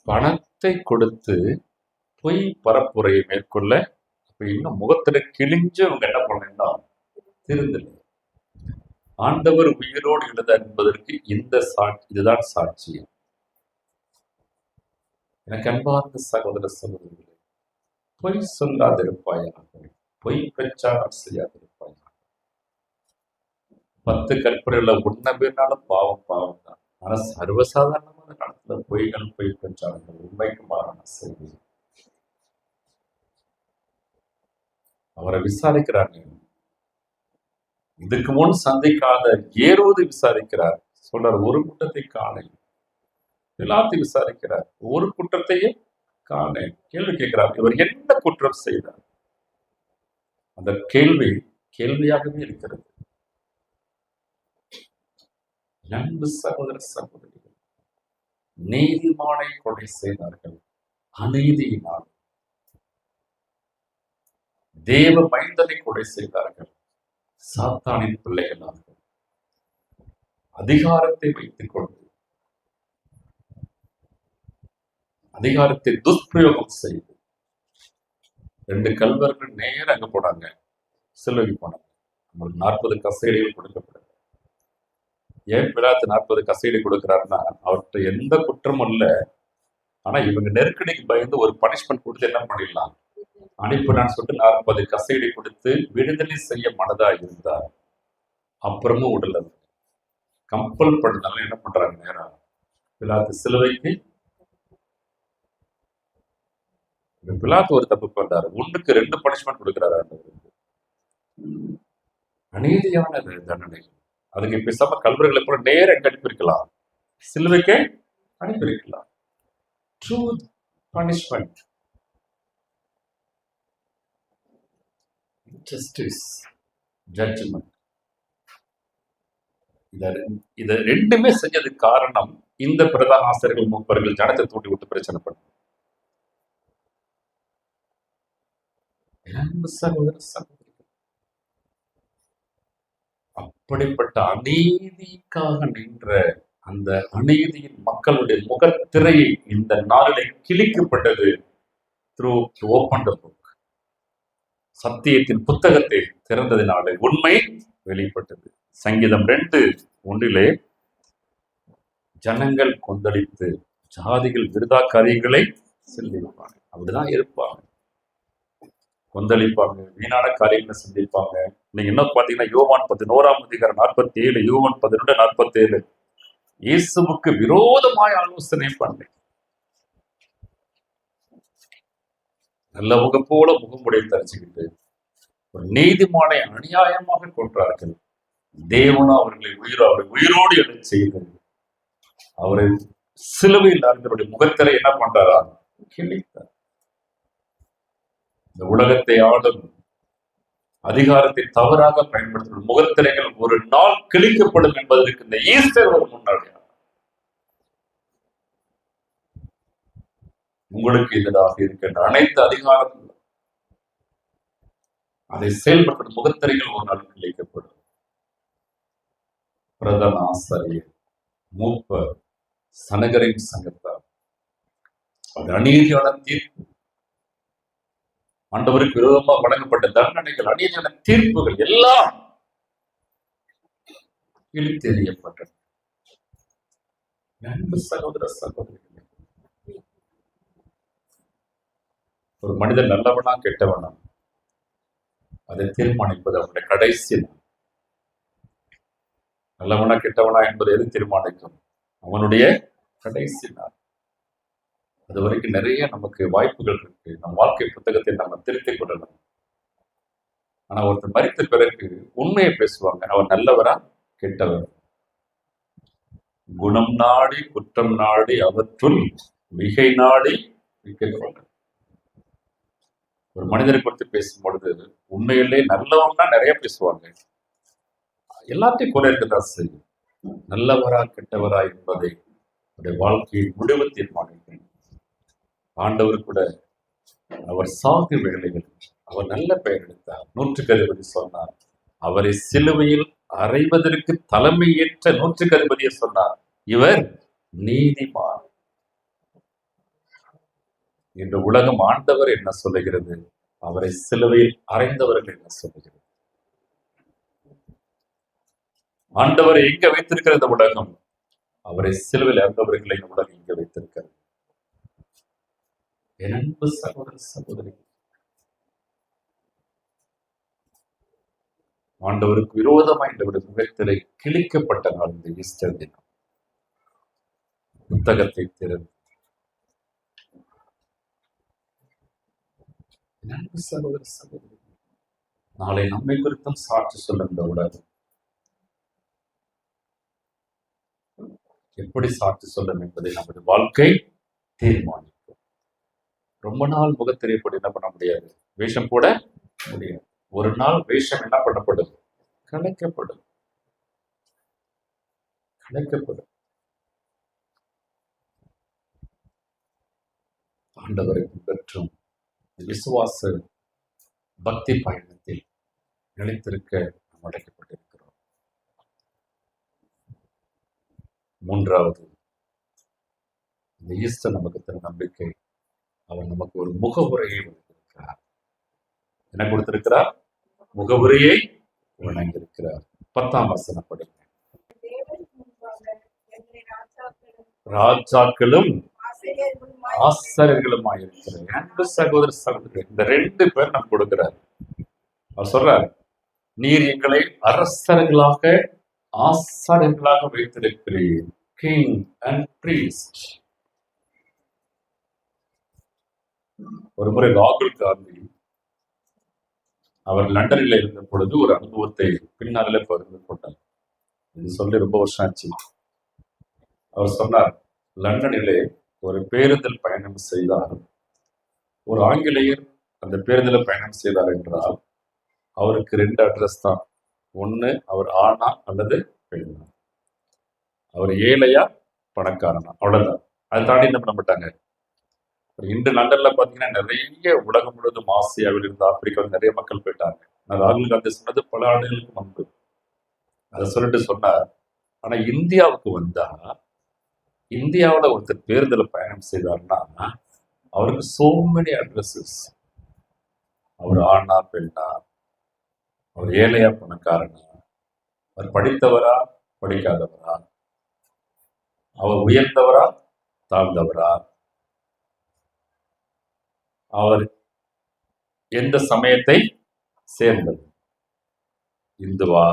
பணத்தை கொடுத்து பொய் பரப்புரையை மேற்கொள்ள இன்னும் முகத்துல கிழிஞ்சு அவங்க என்ன பண்ணா திருந்தல. ஆண்டவர் உயிரோடு எழுதார் என்பதற்கு இந்த சாட்சி, இதுதான் சாட்சியம். எனக்கு அன்பார்ந்த சகோதர சகோதரிகளே, பொய் சொல்லாதிருப்பாயாக, பொய் பிரச்சாரம் செய்யாதிருப்பாயாக. 10 கற்பனைகளை உன்ன பேர்னாலும் பாவம் தான். ஆனா சர்வசாதாரணமான காலத்துல பொய்கள், பொய் பிரச்சாரங்கள், உண்மைக்கு மாறான செய்தி. அவரை விசாரிக்கிறாங்க. இதுக்கு முன் சந்திக்காத ஏரோது விசாரிக்கிறார். சொல்றார், ஒரு குற்றத்தை காணேன். எல்லாத்தையும் விசாரிக்கிறார், ஒரு குற்றத்தையும் காணேன். கேள்வி கேட்கிறார், இவர் என்ன குற்றம் செய்தார்? அந்த கேள்வி கேள்வியாகவே இருக்கிறது. அன்பு சகோதர சகோதரிகள், நீதிமானை கொலை செய்தார்கள் அநீதியினால். தேவ மைந்தனை கொலை செய்தார்கள் சாத்தானின் பிள்ளைகளாக. அதிகாரத்தை வைத்துக் கொண்டு அதிகாரத்தை துஷ்பிரயோகம் செய்து 2 கல்வர்கள் நேர அங்க போனாங்க, சிலுவைக்கு போனாங்க. 40 கசையடிகள் கொடுக்கப்படும். ஏன் பிலாத்து 40 கசையடி கொடுக்கிறாருன்னா, அவர்கிட்ட எந்த குற்றமும் இல்லை. ஆனா இவங்க நெருக்கடிக்கு பயந்து ஒரு பனிஷ்மெண்ட் கொடுத்து என்ன பண்ணிடலாம், அனுப்பினான்னு சொல்லிட்டு 40 கசையடி கொடுத்து விடுதலை செய்ய மனதா இருந்தார். அப்புறமும் உடல கம்பல் பண்ணாலும் என்ன பண்றாங்க, நேரம் பிலாத்து சிலுவைக்கு. பிலாத்து ஒரு தப்பு பண்றாரு, 1க்கு 2 பனிஷ்மெண்ட் கொடுக்கிறாரு. அநீதியான தண்டனை. அதுக்கு பேசாம கல்வர்களை கூட நேரம் எங்க அனுப்பியிருக்கலாம், சிலுவைக்கே அனுப்பியிருக்கலாம். True punishment, justice, judgement. இத ரெண்டுமே செஞ்சதுக்கு காரணம் இந்த பிரதான ஆசிரியர்கள், மூப்பர்கள் ஜனத்தை தூண்டி விட்டு பிரச்சனை பண்ண. அப்படிப்பட்ட அநீதிக்காக நின்ற அந்த அநீதியின் மக்களுடைய முகத்திரையை இந்த நாளிலே கிழிக்கப்பட்டது. த்ரூ ஓப்பன் தி புக், சத்தியத்தின் புத்தகத்தை திறந்ததினாலே உண்மை வெளிப்பட்டது. சங்கீதம் 2:1 ஜனங்கள் கொந்தளித்து ஜாதிகள் விருதா காரியங்களை சிந்திப்பாங்க. அப்படிதான் இருப்பாங்க, கொந்தளிப்பாங்க, வீணான காரியங்களை சிந்திப்பாங்க. நீங்க என்ன பாத்தீங்கன்னா, யோவான் 11:47, யோவான் 12:47 இயேசுவுக்கு விரோதமாய் ஆலோசனை பண்ணு. நல்ல முகம் போல முகமுடைய தரிச்சுக்கிட்டு ஒரு நீதிமானை அநியாயமாக கொன்றார்கள். தேவனும் அவர்களை உயிரோடு எழச் செய்து அவரை சிலுவையில் அறிந்தவருடைய முகத்திரை என்ன பண்றாரா? கிழித்தார். இந்த உலகத்தை ஆளும் அதிகாரத்தை தவறாக பயன்படுத்தும் முகத்திரைகள் ஒரு நாள் கிழிக்கப்படும் என்பதற்கு இந்த ஈஸ்டர் ஒரு முன்னாடி. உங்களுக்கு எதிராக இருக்கின்ற அனைத்து அதிகாரங்களும் அதை செயல்படுத்தும் முகத்திரைகள் ஒரு நாள் கிழிக்கப்படும். பிரதான ஆசாரியர், மூப்பர், சனகரின் சங்கத்தார், அது அநீதியான தீர்ப்பு, ஆண்டவருக்கு விரோதமாக வழங்கப்பட்ட தண்டனைகள், அநீதியான தீர்ப்புகள் எல்லாம் இழுத்தெறியப்பட்டன. நண்பு சகோதர சகோதரிகளே, ஒரு மனிதன் நல்லவனா கெட்டவனா அதை தீர்மானிப்பது அவனுடைய கடைசி நாள். நல்லவனா கெட்டவனா என்பதை எது தீர்மானிக்கும்? அவனுடைய கடைசி நாள். அது வரைக்கும் நிறைய நமக்கு வாய்ப்புகள் இருக்கு. நம் வாழ்க்கை புத்தகத்தை நம்ம திருத்திக் கொள்ளலாம். ஆனா ஒருத்தர் மரித்த பிறகு உண்மையை பேசுவாங்க. அவர் நல்லவரா கெட்டவர்? குணம் நாடி குற்றம் நாடி அவற்றுள் மிகை நாடி மிகை கொள்ள. ஒரு மனிதரை குறித்து பேசும் பொழுது உண்மையிலே நல்லவன்னா நிறைய பேசுவாங்க. எல்லாத்தையும் குறை இருக்கதான் செய்யும். நல்லவரா கெட்டவரா என்பதை வாழ்க்கையை முடிவு தீர்மானிக்கும். ஆண்டவர் கூட அவர் சாகு வேளையில் அவர் நல்ல பெயர் எடுத்தார். 100 சொன்னார். அவரை சிலுவையில் அறைவதற்கு தலைமை ஏற்ற 100 சொன்னார், இவர் நீதிமான். இந்த உலகம் ஆண்டவர் என்ன சொல்லுகிறது? அவரை சிலுவையில் அறைந்தவர்கள் என்ன சொல்லுகிறது? ஆண்டவரை எங்க வைத்திருக்கிற இந்த உலகம்? அவரை சிலுவையில் அறைந்தவர்களை இந்த உலகம் எங்க வைத்திருக்கிறது? என் அன்பு சகோதர சகோதரி, ஆண்டவருக்கு விரோதமாய் இந்த முகத்திரை கிழிக்கப்பட்ட நாள் இந்த ஈஸ்டர் தினம். புத்தகத்தை திறந்து சகோதர சகோதரி, நாளை நம்மை குறித்தும் சாட்சி சொல்ல இந்த உலகம் எப்படி சாட்சி சொல்லும் என்பதை நமது வாழ்க்கை தீர்மானிக்கும். ரொம்ப நாள் முகத்திரை போட்டு என்ன பண்ண முடியாது, வேஷம் போட முடியாது. ஒரு நாள் வேஷம் என்ன பண்ணப்படும்? கலைக்கப்படும். கலைக்கப்படும். ஆண்டவரை பின்பற்றும் விசுவாச பக்தி பயணத்தில் நிலைத்திருக்க நாம் அழைக்கப்பட்டிருக்கிறோம். மூன்றாவது, இந்த ஈஸ்டர் நமக்கு தரும் நம்பிக்கை. அவர் நமக்கு ஒரு முகவுரையை வழங்கியிருக்கிறார். என்ன கொடுத்திருக்கிறார்? முகவுரையை வழங்கியிருக்கிறார். 10ஆம் வசனம் படிங்க. ராஜாக்களும் ஆசாரியர்களுமாயிருக்கிற அன்பு சகோதர சகோதரி, இந்த 2 பேர் நம்ம கொடுக்கிறார். அவர் சொல்றார், நீர் எங்களை அரசர்களாக ஆசாரியர்களாக வைத்திருக்கிறீர். King and priest. ஒரு முறை ராகுல் காந்தி அவர் லண்டனில் இருந்த பொழுது ஒரு அனுபவத்தை பின்னாலே பகிர்ந்து கொண்டார். இது சொல்லி ரொம்ப வருஷம் ஆச்சு. அவர் சொன்னார், லண்டனிலே ஒரு பேருந்தில் பயணம் செய்தார். ஒரு ஆங்கிலேயர் அந்த பேருந்தில் பயணம் செய்தார் என்றால் அவருக்கு 2 அட்ரஸ் தான். ஒண்ணு அவர் ஆணா அல்லது பெண்ணா, அவர் ஏழையா பணக்காரனா, அவ்வளவுதான். அதை தாண்டி என்ன பண்ண மாட்டாங்க. இன்று லண்டன்ல பாத்தீங்கன்னா நிறைய உலகம் முழுவதும் ஆசியாவில் இருந்து ஆப்பிரிக்காவில் நிறைய மக்கள் போயிட்டாங்க. நான் ராகுல் காந்தி சொன்னது பல ஆண்டுகளுக்கு முன்பு. அதை சொல்லிட்டு சொன்னார், ஆனா இந்தியாவுக்கு வந்தா, இந்தியாவில ஒருத்தர் பேருந்துல பயணம் செய்தார்னா அவருக்கு so many addresses. அவர் ஆணா பெண்ணா, அவர் ஏழையா பணக்காரனா, அவர் படித்தவரா படிக்காதவரா, அவர் உயர்ந்தவரா தாழ்ந்தவரா, அவர் எந்த சமயத்தை சேர்ந்தவர், இந்துவா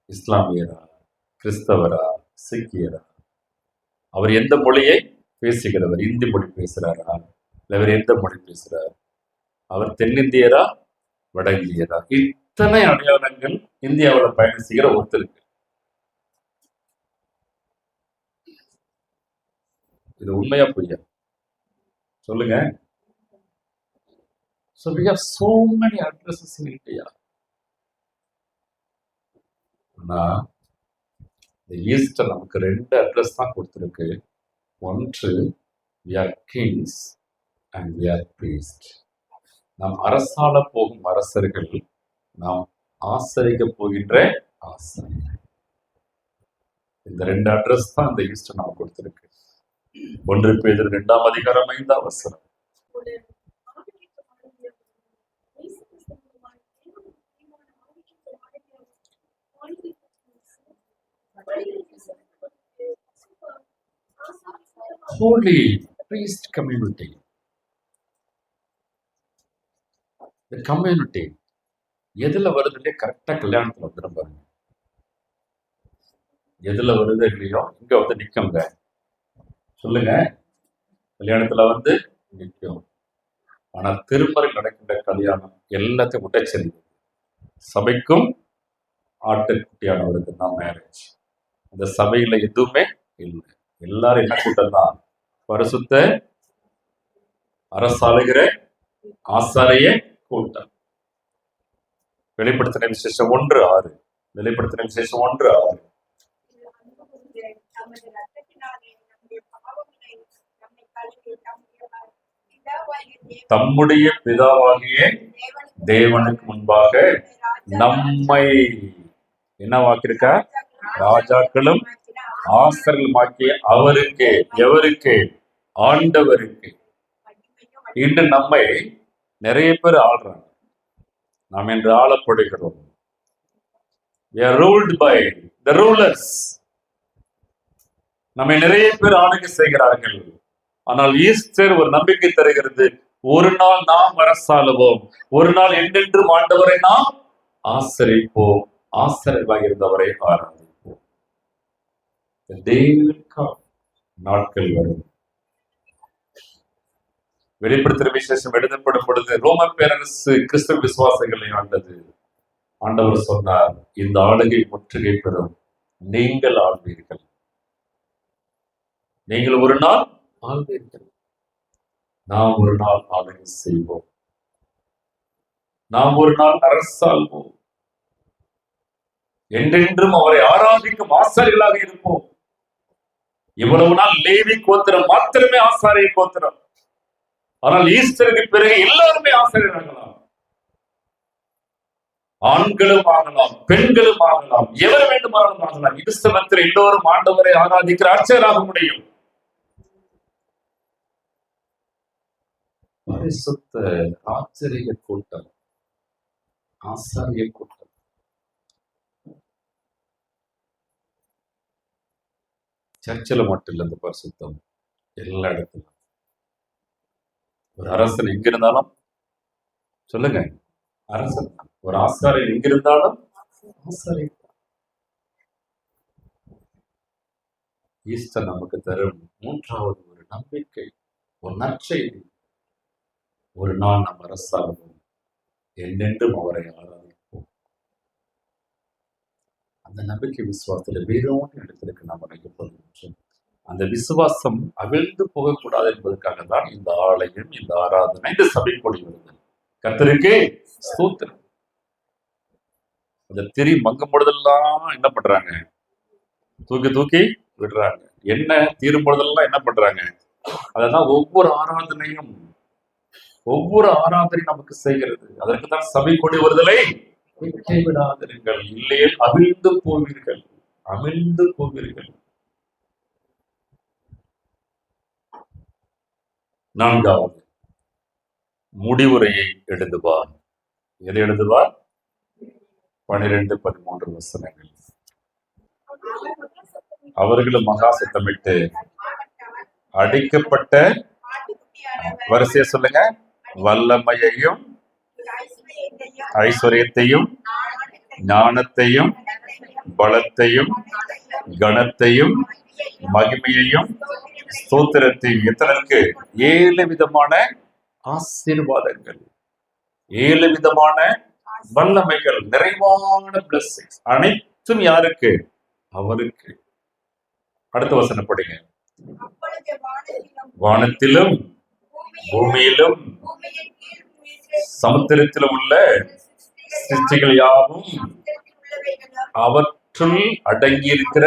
இஸ்லாமியரா கிறிஸ்தவரா சீக்கியரா, அவர் எந்த மொழியை பேசுகிறவர், இந்தி மொழி பேசுறாரா இல்லை வேறு எந்த மொழி பேசுறார், அவர் தென்னிந்தியரா வட இந்தியரா, இத்தனை அடையாளங்கள் இந்தியாவில் பயணம் செய்கிற ஒருத்தருக்கு. இது உண்மையா பொய்யா சொல்லுங்க. So we have so many addresses in India. ஆனா இந்த ஈஸ்டர் நமக்கு 2 அட்ரஸ் தான் கொடுத்துருக்கு. ஒன்று we are kings and we are priests. நாம் அரசாள போகும் அரசர்கள், நாம் ஆசரிக்க போகின்ற ஆசாரியர்கள். இந்த 2 அட்ரஸ் தான் இந்த ஈஸ்டர் நமக்கு கொடுத்துருக்கு. 1 பேதுரு 2ஆம் அதிகாரம் 5ஆம் வசனம். Holy priest community. The community எதுல வருது இல்லையா, கரெக்டா கல்யாணத்துல வந்துடும் பாருங்க. எதுல வருது இல்லையோ இங்க வந்து நிக்குங்க. சொல்லுங்க, கல்யாணத்துல வந்து நிற்கும். ஆனா திருமறை நடக்கின்ற கல்யாணம் எல்லாத்தையும் உடைச்செறிவு. சபைக்கும் ஆட்டுக்குட்டியானவருக்கு தான் மேரேஜ். அந்த சபையில எதுவுமே இல்லை. எல்லாரும் என்ன கூட்டம் தான்? பரிசுத்த அரசாளுகிற ஆசாரிய கூட்டம். வெளிப்படுத்தின விசேஷம் 1:6. வெளிப்படுத்தின விசேஷம் 1:6. தம்முடைய பிதாவாகிய தேவனுக்கு முன்பாக நம்மை என்ன வாக்கிருக்க? ராஜாக்களும் ஆசர்களுமாக்கிய அவருக்கு, எவருக்கு? ஆண்டவருக்கு. இன்று நம்மை நிறைய பேர் ஆள்றாங்க. நாம் என்று ஆளப்படுகிறோம். We are ruled by the rulers. நம்மை நிறைய பேர் ஆளுகை செய்கிறார்கள். ஆனால் ஈஸ்டர் ஒரு நம்பிக்கை தருகிறது. ஒரு நாள் நாம் அரசாளுவோம். ஒரு நாள் என்றென்றும் ஆண்டவரை நாம் ஆசரிப்போம். ஆசரிப்பாக இருந்தவரை ஆராதிப்போம். நாட்கள் வரும். வெளிப்படுத்துகிற விசேஷம் எழுதப்படும் பொழுது ரோம பேரரசு கிறிஸ்தவ விசுவாசிகளை ஆண்டது. ஆண்டவர் சொன்னார், இந்த ஆளுகை முற்றுகை பெறும், நீங்கள் ஆள்வீர்கள். நீங்கள் ஒரு நாள் ஆள்வீர்கள். நாம் ஒரு நாள் ஆளுகை செய்வோம். நாம் ஒரு நாள் அரசாள்வோம். என்றென்றும் அவரை ஆராதிக்கும் ஆசாரியர்களாக இருப்போம். இவ்வளவு நாள் லேவி கோத்திரம் மாத்திரமே ஆசாரிய கோத்திரம். ஆனால் ஈஸ்டருக்கு பிறகு எல்லாருமே ஆசாரியர்களாகலாம். ஆண்களும் ஆகலாம், பெண்களும் ஆகலாம், எவர் வேண்டுமானாலும் ஆகலாம். கிறிஸ்தவத்தில் எல்லோரும் ஆண்டவரை ஆராதிக்கிற அர்ச்சகராக முடியும். பரிசுத்த ஆச்சரிய கூட்டம், ஆசாரிய கூட்டம். சர்ச்சில் மட்டும் இல்லை இந்த பரிசுத்தம், எல்லா இடத்திலும். ஒரு அரசன் எங்க இருந்தாலும் சொல்லுங்க, அரசன். ஒரு ஆசாரியர் எங்க இருந்தாலும் ஆசாரியர். ஈஸ்டர் நமக்கு தரும் 3வது ஒரு நம்பிக்கை, ஒரு நற்செய்தி. ஒரு நாள் நாம் அரசாளுவோம், என்றென்றும் அவரை ஆராதிப்போம். அந்த நம்பிக்கை விசுவாசத்துல வேறோன்னு இடத்திற்கு நாம் அழைக்கப்படுகின்றோம். அந்த விசுவாசம் அவிழ்ந்து போகக்கூடாது என்பதற்காக தான் இந்த ஆலயம், இந்த ஆராதனை, இந்த சபை கொடி வருது. கர்த்தருக்கே ஸ்தோத்திரம். அந்த திரி மங்கும் பொழுதெல்லாம் என்ன பண்றாங்க? தூக்கி தூக்கி விடுறாங்க. என்ன தீரும் பொழுதெல்லாம் என்ன பண்றாங்க? அதெல்லாம் ஒவ்வொரு ஆராதனையும் நமக்கு செய்கிறது. அதற்கு தான் சபை கொடி வருதலை விட்டே விடாதிருங்கள், இல்லையே அவிழ்ந்து போவீர்கள், அமிழ்ந்து போவீர்கள். 4வது முடிவுரையை எழுதுவார். எதை எழுதுவார்? 12-13 வசனங்கள். அவர்களும் மகா சத்தமிட்டு அடிக்கப்பட்ட, வரிசைய சொல்லுங்க, வல்லமையையும் ஐஸ்வர்யத்தையும் ஞானத்தையும் பலத்தையும் கனத்தையும் மகிமையையும் ஸ்தோத்திரத்தையும் எத்தனைக்கு 7 விதமான ஆசீர்வாதங்கள், 7 விதமான வல்லமைகள், நிறைவான பிளஸிங்ஸ் அனைத்தும் யாருக்கு? அவருக்கு. அடுத்த வசனம் படிங்க. வானத்திலும் பூமியிலும் சமுத்திரத்திலும் உள்ள சிருஷ்டிகள் யாவும் அவற்றுள் அடங்கி இருக்கிற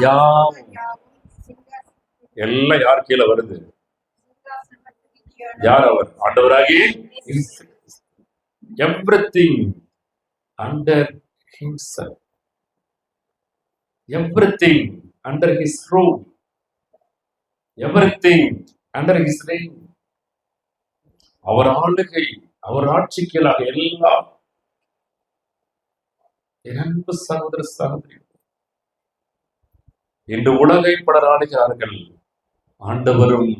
யாவும் எல்லாம் யார் கீழே வருது? யார் அவர்? ஆண்டவராகி everything under himself, everything under his rule, everything under his reign. அவர் ஆளுகை, அவர் ஆட்சி கீழாக எல்லாம். என் அன்பு சகோதர சகோதரி, இன்று உலகை பலர் ஆளுகிறார்கள், ஆண்டவரும்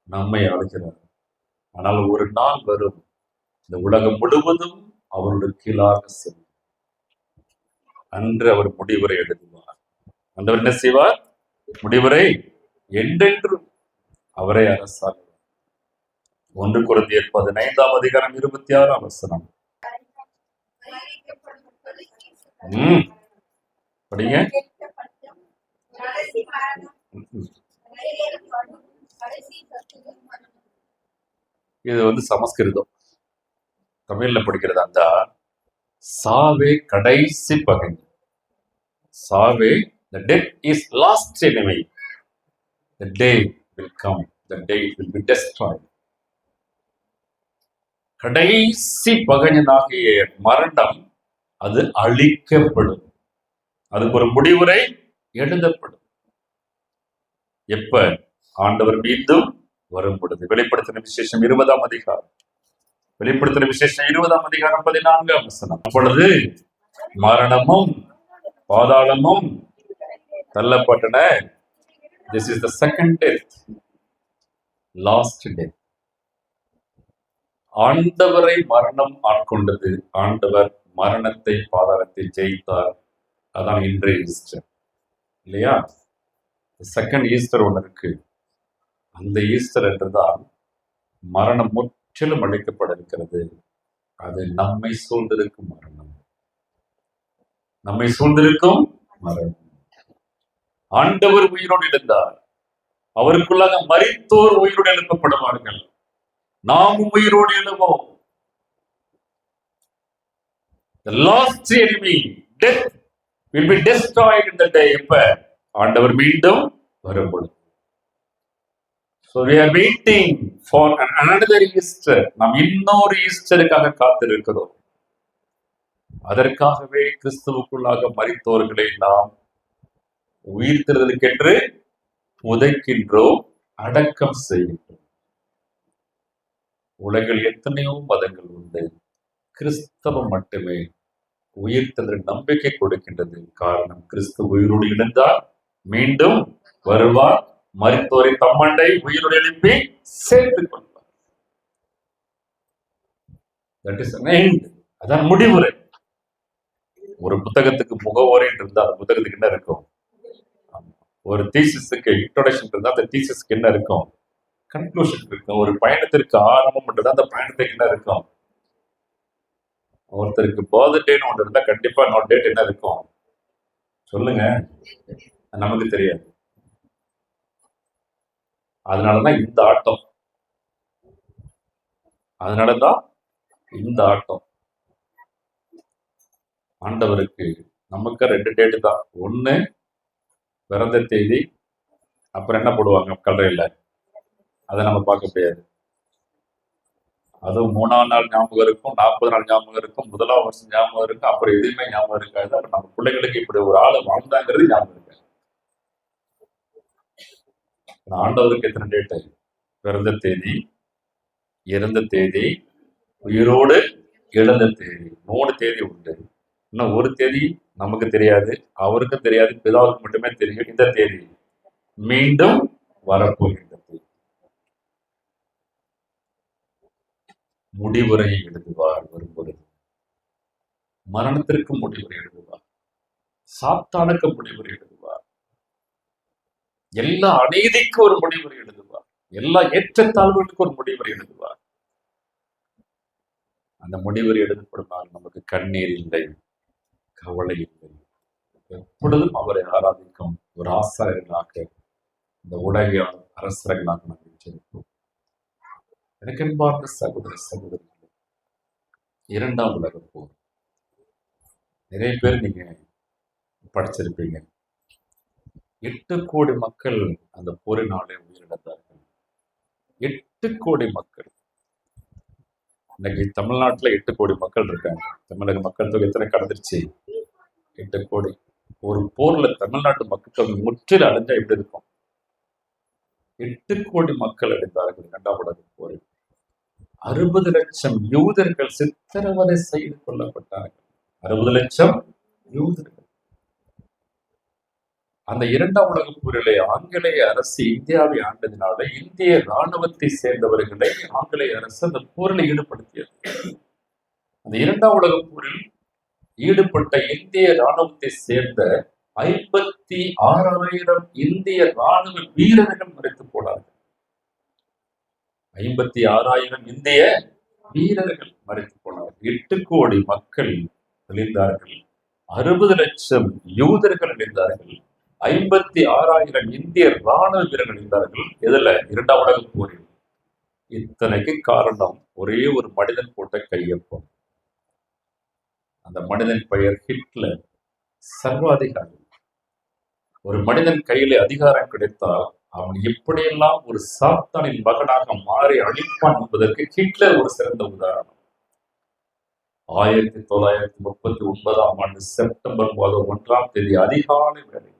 நம்மை ஆளுகிறார். ஆனால் ஒரு நாள் வரும், இந்த உலகம் முழுவதும் அவருடைய கீழாக செல்லும். அன்று அவர் முடிவுரை எழுதுவார். ஆண்டவர் என்ன செய்வார்? முடிவுரை என்றென்றும் அவரை அரசாளுவார். 1 கொரிந்தியர் 15:26 படிங்க. இது சமஸ்கிருதம். தமிழ்ல படிக்கிறதா இருந்தா, சாவே கடைசி பகை. சாவே, the death is last enemy. The day will come, the day it will be destroyed. கடைசி பகைஞனாகிய மரணம் அது அழிக்கப்படும். அதுக்கு ஒரு முடிவுரை எழுதப்படும். எப்ப? ஆண்டவர் மீண்டும் வரும் பொழுது. வெளிப்படுத்தின விசேஷம் 20ஆம் அதிகாரம். வெளிப்படுத்தின விசேஷம் 20ஆம் அதிகாரம் 14ஆம் வசனம். அப்பொழுது மரணமும் பாதாளமும் தள்ளப்பட்டன. This is the second death, last death. ஆண்டவரை மரணம் ஆட்கொண்டது. ஆண்டவர் மரணத்தை, பாதாளத்தை ஜெயித்தார். அதான் இன்றைய ஈஸ்டர் இல்லையா? செகண்ட் ஈஸ்டர் ஒன்று இருக்கு. அந்த ஈஸ்டர் என்றுதான் மரணம் முற்றிலும் அழிக்கப்பட இருக்கிறது. அது நம்மை சூழ்ந்திருக்கும் மரணம். நம்மை சூழ்ந்திருக்கும் மரணம். ஆண்டவர் உயிரோடு எழுந்தார். அவருக்குள்ளாக மரித்தோர் உயிரோடு எழுப்பப்படுவார்கள். நாமும் உயிரோடு எழுவோம். The last enemy, death, will be destroyed in the day. எப்ப? ஆண்டவர் மீண்டும் வரும்பொழுது. So we are waiting for another Easter. நாம் இன்னொரு ஈஸ்டருக்காக காத்திருக்கிறோம். அதற்காகவே கிறிஸ்துவுக்குள்ளாக மரித்தோர்களை நாம் உயிர்த்தெழுதலுக்கென்று புதைக்கின்றோம், அடக்கம் செய்கின்றோம். உலகில் எத்தனையோ மதங்கள் உண்டு. கிறிஸ்தவம் மட்டுமே உயிர்த்தெழுதல் நம்பிக்கை கொடுக்கின்றது. காரணம், கிறிஸ்து உயிரோடு எழுந்தார், மீண்டும் வருவார், மரித்தோரை தம்மண்டை உயிரோடு எழுப்பி சேர்த்துக் கொள்வார். That is an end. அதான் முடிவுரை. ஒரு புத்தகத்துக்கு முகவுரை இருந்தா அந்த புத்தகத்துக்கு என்ன இருக்கும்? ஒரு தீசிஸுக்கு இன்ட்ரோடக்ஷன் இருந்தா அந்த தீசிஸ்க்கு என்ன இருக்கும்? கன்க்ளூஷன் இருக்கும். ஒரு பயணத்திற்கு ஆரம்பம் இருந்தா அந்த பயணத்துக்கு என்ன இருக்கும்? ஒருத்தருக்கு பர்த்டேன்னு ஒன்று இருந்தா கண்டிப்பா நோட் டேட் என்ன இருக்கும்? சொல்லுங்க, நமக்கு தெரியாது. அதனாலதான் இந்த ஆட்டம். ஆண்டவருக்கு நமக்கு 2 டேட்டு தான். ஒண்ணு பிறந்த தேதி, அப்புறம் என்ன போடுவாங்க கல்லறையில, அதை நம்ம பார்க்க முடியாது. அதுவும் 3ஆம் நாள் ஞாபகம் இருக்கும், 40 நாள் ஞாபகம் இருக்கும், 1ஆம் வருஷம் ஞாபகம் இருக்கும், அப்புறம் எதுவுமே ஞாபகம் இருக்காது. அப்புறம் நம்ம பிள்ளைங்களுக்கு இப்படி ஒரு ஆளு வாழ்ந்தாங்கிறது ஞாபகம் இருக்காது. ஆண்டவருக்கு எத்தனை டேட்டு? பிறந்த தேதி, இறந்த தேதி, உயிரோடு எழுந்த தேதி. 3 தேதி உண்டு. இன்னும் ஒரு தேதி நமக்கு தெரியாது, அவருக்கும் தெரியாது, பிதாவுக்கு மட்டுமே தெரியும். இந்த தேதி மீண்டும் வரப்போகின்றது. முடிவுரையை எழுதுவார் வரும்பொழுது. மரணத்திற்கு முடிவுரை எழுதுவார், சாத்தானுக்கு முடிவுரை எழுதுவார், எல்லா அநீதிக்கு ஒரு முடிவுரை எழுதுவார், எல்லா ஏற்றத்தாழ்வுகளுக்கு ஒரு முடிவுரை எழுதுவார். அந்த முடிவுரை எழுதப்படுமாறு நமக்கு கண்ணீர் இல்லை, கவலை இல்லை. எப்பொழுதும் அவரை ஆராதிக்கும் ஒரு ஆசாரியனாக இந்த உலக அரசர்களாக நாங்கள் வச்சிருக்கோம். எனக்கு அன்பார்ந்த சகோதர சகோதரிகளே, இரண்டாம் உலக போர் நிறைய பேர் நீங்க படிச்சிருப்பீங்க. 8 கோடி மக்கள் அந்த போரினாலே உயிரிழந்தார்கள். 8 கோடி மக்கள். இன்னைக்கு தமிழ்நாட்டுல 8 கோடி மக்கள் இருக்காங்க. தமிழக மக்கள் தொகை எத்தனை கடந்துருச்சு? 8 கோடி. ஒரு போர்ல தமிழ்நாட்டு மக்கள் தொகை முற்றிலும் அடைஞ்சா எப்படி இருக்கும்? 8 கோடி மக்கள் அடைந்தார்கள் இரண்டாம் உலக போரில். 60 லட்சம் யூதர்கள் சித்திரவதை செய்து கொல்லப்பட்டார்கள். 60 லட்சம் யூதர்கள். அந்த இரண்டாம் உலக போரிலே ஆங்கிலேய அரசு இந்தியாவை ஆண்டதினால இந்திய இராணுவத்தை சேர்ந்தவர்களை ஆங்கிலேய அரசு அந்த போரில் ஈடுபடுத்தியது. அந்த இரண்டாம் உலக போரில் ஈடுபட்ட இந்திய இராணுவத்தை சேர்ந்த 56,000 இந்திய இராணுவ வீரர்கள் மறைத்து போனார்கள். 56,000 இந்திய வீரர்கள் மறைத்து போனார்கள். 8 கோடி மக்கள் அழிந்தார்கள். 60 லட்சம் யூதர்கள் அழிந்தார்கள். 56,000 இந்திய ராணுவ வீரர்கள் இருந்தார்கள். எதுல? இரண்டாம் உலக போரில். இத்தனைக்கு காரணம் ஒரே ஒரு மனிதன் போட்ட கையொப்பம். அந்த மனிதன் பெயர் ஹிட்லர், சர்வாதிகாரி. ஒரு மனிதன் கையில அதிகாரம் கிடைத்தால் அவன் எப்படியெல்லாம் ஒரு சாத்தானின் மகனாக மாறி அழிப்பான் என்பதற்கு ஹிட்லர் ஒரு சிறந்த உதாரணம். 1939 செப்டம்பர் மாதம் 1ஆம் தேதி அதிகாலை வேலை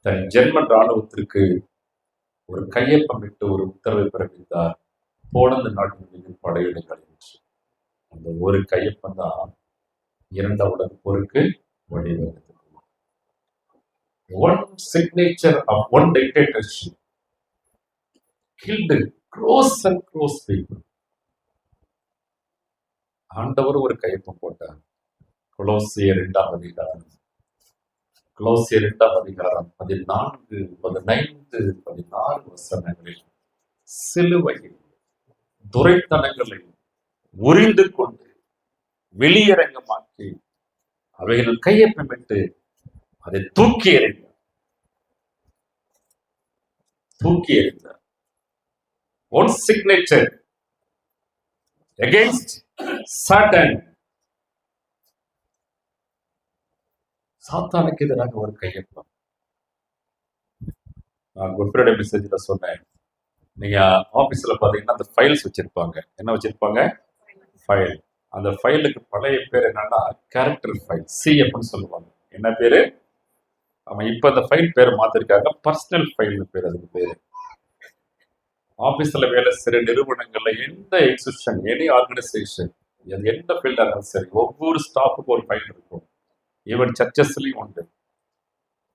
தன் ஜெர்மன் இராணுவத்திற்கு ஒரு கையொப்பமிட்டு ஒரு உத்தரவை பிறப்பித்தார். போலந்து நாட்டின் மீது படையெடுங்கள் என்று. அந்த ஒரு கையொப்பம் தான் இரண்டாம் உலக போருக்கு வழிவகுத்தது. One signature of one dictatorship killed crores and crores people. ஆண்டவர் ஒரு கையொப்பம் போட்டார். கொலோசியர் 2ஆம் அதிகாரம். கொலோசியர் 2ஆம் அதிகாரம் 14, 15, 16 வசனங்களில் சிலுவையில் துரைத்தனங்களை உரிந்து கொண்டு வெளியரங்கமாக்கி அவைகள் கையொப்பமிட்டு அதை தூக்கி எறிந்தார். தூக்கி எறிந்தார். One signature against Satan. சாத்தானுக்கு எதிராக ஒரு கையொப்பம். நான் குட் ஃப்ரைடே மெசேஜ்ல சொன்னேன். நீங்க ஆபீஸ்ல பாத்தீங்கன்னா அந்த ஃபைல்ஸ் வச்சிருப்பாங்க. என்ன வச்சிருப்பாங்க? ஃபைல். அந்த ஃபைலுக்கு பழைய பேர் என்னன்னா கேரக்டர் ஃபைல், சிஎஃப்னு சொல்லுவாங்க. என்ன பேரு? அவன் இப்ப அந்த ஃபைல் பேரை மாத்திருக்காங்க, பர்சனல் ஃபைல்னு பேர். அதுக்கு பேரு. ஆபீஸ்ல வேலை செய்யற நிறுவனங்கள்ல எந்த இன்ஸ்டிடியூஷன், எனி ஆர்கனைசேஷன், எந்த ஃபீல்டா இருந்தாலும் சரி, ஒவ்வொரு ஸ்டாஃபுக்கும் ஒரு ஃபைல் இருக்கும். ஈவன் சர்ச்சஸ்லயும் உண்டு.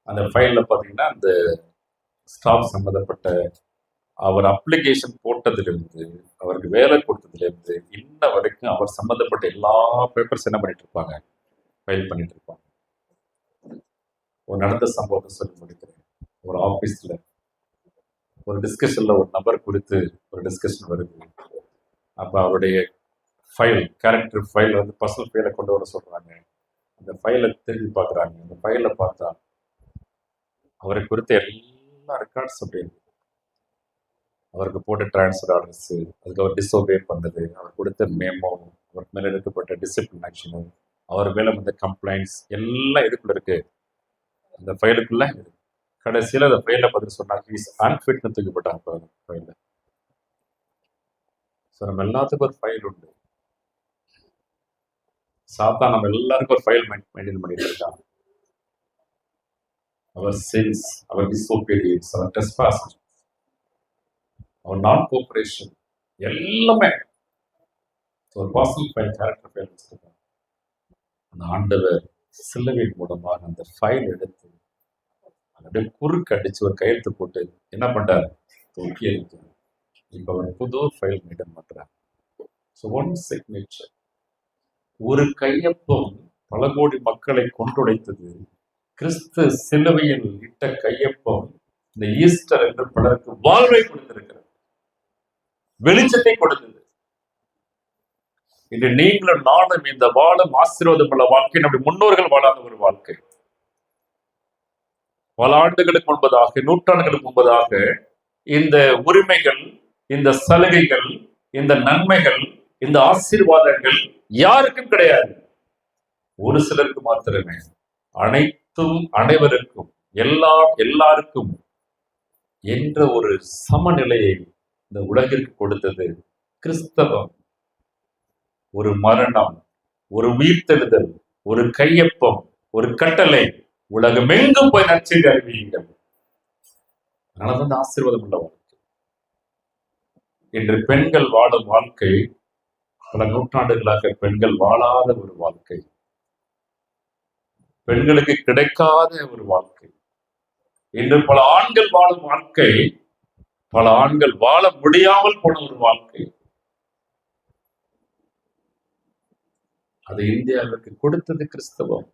அந்த ஃபைல்ல பாத்தீங்கன்னா அந்த ஸ்டாஃப் சம்பந்தப்பட்ட அவர் அப்ளிகேஷன் போட்டதிலிருந்து அவருக்கு வேலை கொடுத்ததுலேருந்து இன்ன வரைக்கும் அவர் சம்பந்தப்பட்ட எல்லா பேப்பர்ஸ் என்ன பண்ணிட்டு இருப்பாங்க? ஃபைல் பண்ணிட்டு இருப்பாங்க. ஒரு நடந்த சம்பவத்தை சொல்லி முடிக்கிறேன். ஒரு ஆபீஸ்ல ஒரு டிஸ்கஷன்ல ஒரு நபர் குறித்து ஒரு டிஸ்கஷன் வருது. அப்ப அவருடைய ஃபைல், கேரக்டர் ஃபைல் பர்சனல் ஃபைலை கொண்டு வர சொல்றாங்க. அந்த ஃபைலை திரும்பி பார்க்குறாங்க. அந்த ஃபைலை பார்த்தா அவரை குறித்த எல்லா ரெக்கார்ட்ஸ் அப்படி இருக்கு. அவருக்கு போட்ட டிரான்ஸ்ஃபர் ஆர்டர்ஸ், அதுக்கு அவர் டிஸ்ஓபே பண்ணது, அவர் கொடுத்த மேமோ, அவருக்கு மேலே எடுக்கப்பட்ட டிசிப்ளின் ஆக்ஷனு, அவர் மேலே வந்த கம்ப்ளைண்ட்ஸ் எல்லாம் இதுக்குள்ள இருக்கு. அந்த ஃபைலுக்குள்ள கடைசியில் அந்த ஃபைலை பார்த்து சொன்னாங்க இஸ் அன்ஃபிட்னு தூக்கி போட்டாங்க ஃபைல. ஸோ நம்ம எல்லாத்துக்கும் ஒரு ஃபைல் உண்டு. சாத்தா நம்ம எல்லாருக்கும் ஒரு ஃபைல் மெயின்டைன் பண்ணிட்டு இருக்காங்க. அவர் சின்ஸ், அவர் டிஸ்ஓபீடியன்ஸ், அவர் ட்ரெஸ்பாஸ், அவர் நான் கோஆபரேஷன் எல்லாமே ஒரு பர்சனல் ஃபைல், கேரக்டர் ஃபைல் வச்சிருக்காங்க. அந்த ஆண்டவர் சிலுவையின் மூலமாக அந்த ஃபைல் எடுத்து அப்படியே குறுக்கு அடிச்சு ஒரு கையெழுத்து போட்டு என்ன பண்றாரு? தூக்கி எறிஞ்சார். இப்ப அவர் புது ஃபைல் மெயின்டைன் பண்றார். ஸோ ஒன் சிக்னேச்சர், ஒரு கையொப்பம் பல கோடி மக்களை கொண்டுடைத்தது. கிறிஸ்து சிலுவையில் இட்ட கையொப்பம் இந்த ஈஸ்டர் என்று பலருக்கு வாழ்வை கொடுத்திருக்கிறது, வெளிச்சத்தை கொடுத்தது. இன்று நீங்களும் நானும் இந்த வாழும் ஆசீர்வாதம் உள்ள வாழ்க்கை நம்முடைய முன்னோர்கள் வாழாத ஒரு வாழ்க்கை. பல ஆண்டுகளுக்கு முன்பதாக, நூற்றாண்டுகளுக்கு முன்பதாக இந்த உரிமைகள், இந்த சலுகைகள், இந்த நன்மைகள், இந்த ஆசீர்வாதங்கள் யாருக்கும் கிடையாது. ஒரு சிலருக்கு மாத்திரமே. அனைத்தும் அனைவருக்கும், எல்லாருக்கும் என்ற ஒரு சமநிலையை இந்த உலகிற்கு கொடுத்தது கிறிஸ்தவம். ஒரு மரணம், ஒரு உயிர்த்தெழுதல், ஒரு கையொப்பம், ஒரு கட்டளை, உலகமெங்கும் போய் நற்செய்தி அறிவியுங்கள். அதனாலதான் இந்த ஆசீர்வாதம் உள்ள வாழ்க்கை. இன்று பெண்கள் வாழும் வாழ்க்கை பல நூற்றாண்டுகளாக பெண்கள் வாழாத ஒரு வாழ்க்கை, பெண்களுக்கு கிடைக்காத ஒரு வாழ்க்கை. இன்று பல ஆண்கள் வாழும் வாழ்க்கை, பல ஆண்கள் வாழ முடியாமல் போன ஒரு வாழ்க்கை. அது இந்தியாவிற்கு கொடுத்தது கிறிஸ்தவம்.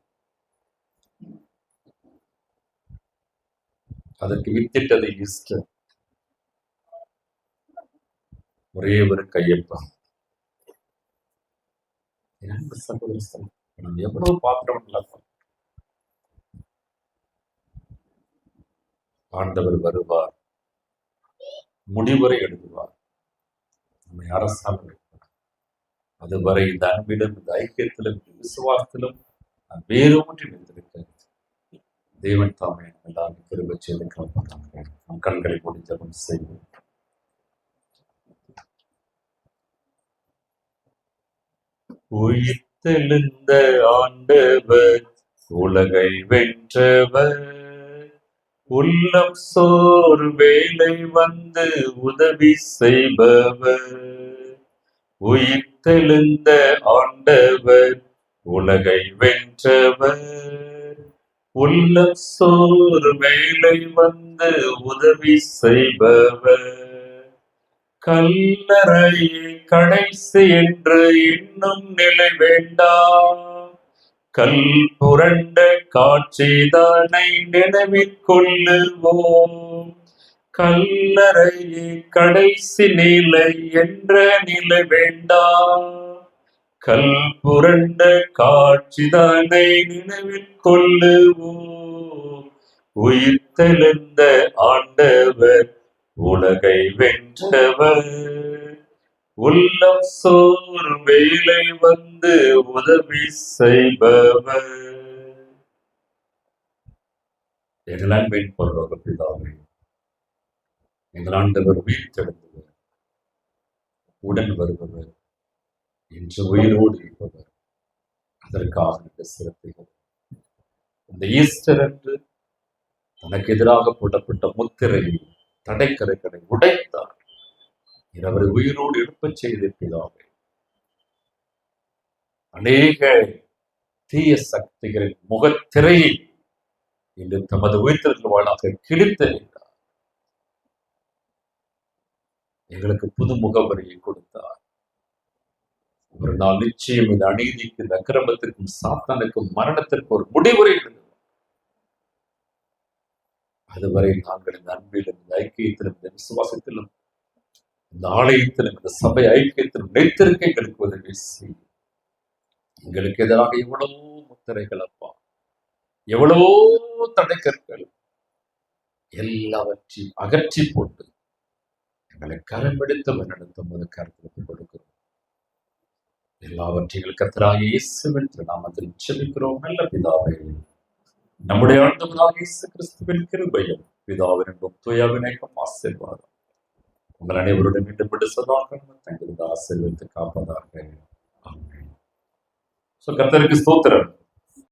அதற்கு வித்திட்டது ஈஸ்டர். ஒரே ஒரு கையொப்பம். சகோதரர், நம்ம எவ்வளவு பாத்திரம். ஆண்டவர் வருவார், முடிவுரை எழுதுவார், நம்மை அரசாங்க வைப்பார். அதுவரை இந்த அன்பிலும், இந்த ஐக்கியத்திலும், இந்த விசுவாசத்திலும் வேறொன்றி நின்றிருக்கிறது. தேவன் தாமே எல்லாரும் கிருபை செய்து நம் கண்களை மூடி ஜெபம் செய்வோம். உயிர்த்தெழுந்த ஆண்டவர், உலகை வென்றவர், உள்ளம் சோர் வேலை வந்து உதவி செய்பவர். உயிர்த்தெழுந்த ஆண்டவர், உலகை வென்றவர், உள்ளம் சோர் வேலை வந்து உதவி செய்பவர். கல்லறையே கடைசி என்று இன்னும் நிலை வேண்டாம், கல் புரண்ட காட்சிதானை நினைவில் கொள்ளுவோம். கல்லறையே கடைசி நிலை என்ற நிலை வேண்டாம், கல் புரண்ட காட்சிதானை நினைவில் கொள்ளுவோம். உயிர்த்தெழுந்த ஆண்டவர், உலகை வென்றவர், உள்ளம் சோர் வேலை வந்து உதவி செய்பவர். எங்கள் அன்பின் பரலோக பிதாவே, எங்கள் ஆண்டவர் உயிர்த்தெழுந்தவர், உடன் வருபவர், இன்று உயிரோடு இருப்பவர். அதற்காக இந்த சிறப்புகள் இந்த ஈஸ்டர் அன்று தனக்கு எதிராக போடப்பட்ட முத்திரையை, தடைக்கரைகளை உடைத்தார். அவரை உயிரோடு எழுப்பச் செய்திருக்கிறார்கள். அநேக தீய சக்திகளின் முகத்திரையை இன்று தமது உயிர்த்தெழுதல் வாழாக கிழித்தெறிந்தார். எங்களுக்கு புது முகவரியை கொடுத்தார். ஒரு நாள் நிச்சயம் இந்த அநீதிக்கு, இந்த அக்கிரமத்திற்கும், சாத்தானுக்கும், மரணத்திற்கும் ஒரு முடிவுரை எழுதுவோம். அதுவரை நாங்கள் இந்த அன்பிலும், இந்த ஐக்கியத்திலும், இந்த விசுவாசத்திலும், இந்த ஆலயத்திலும், இந்த சபை ஐக்கியத்திலும் நிலைத்திருக்க எங்களுக்கு உதவி செய்யும். எங்களுக்கு எதிராக எவ்வளவோ முத்திரைகள் அப்பா, எவ்வளவோ தடைக்கற்கள், எல்லாவற்றையும் அகற்றி போட்டு எங்களை கரம் எடுத்து வழிநடத்தும் போது கருத்துக்கு கொடுக்கிறோம். எல்லாவற்றையும் கர்த்தராக இயேசுவின் நாமத்தில் ஜெபிக்கிறோம் நல்ல பிதாவே. நம்முடைய ஆண்டவராகிய இயேசு கிறிஸ்துவின் கிருபையும், பிதாவின் அன்பும், தூய ஆவியின் ஆசீர்வாதம் உங்கள் அனைவருடன் மீண்டும் சதாக தங்களது ஆசீர்வதித்து காப்பதாக. ஆமென். கர்த்தருக்கு ஸ்தோத்திரம்.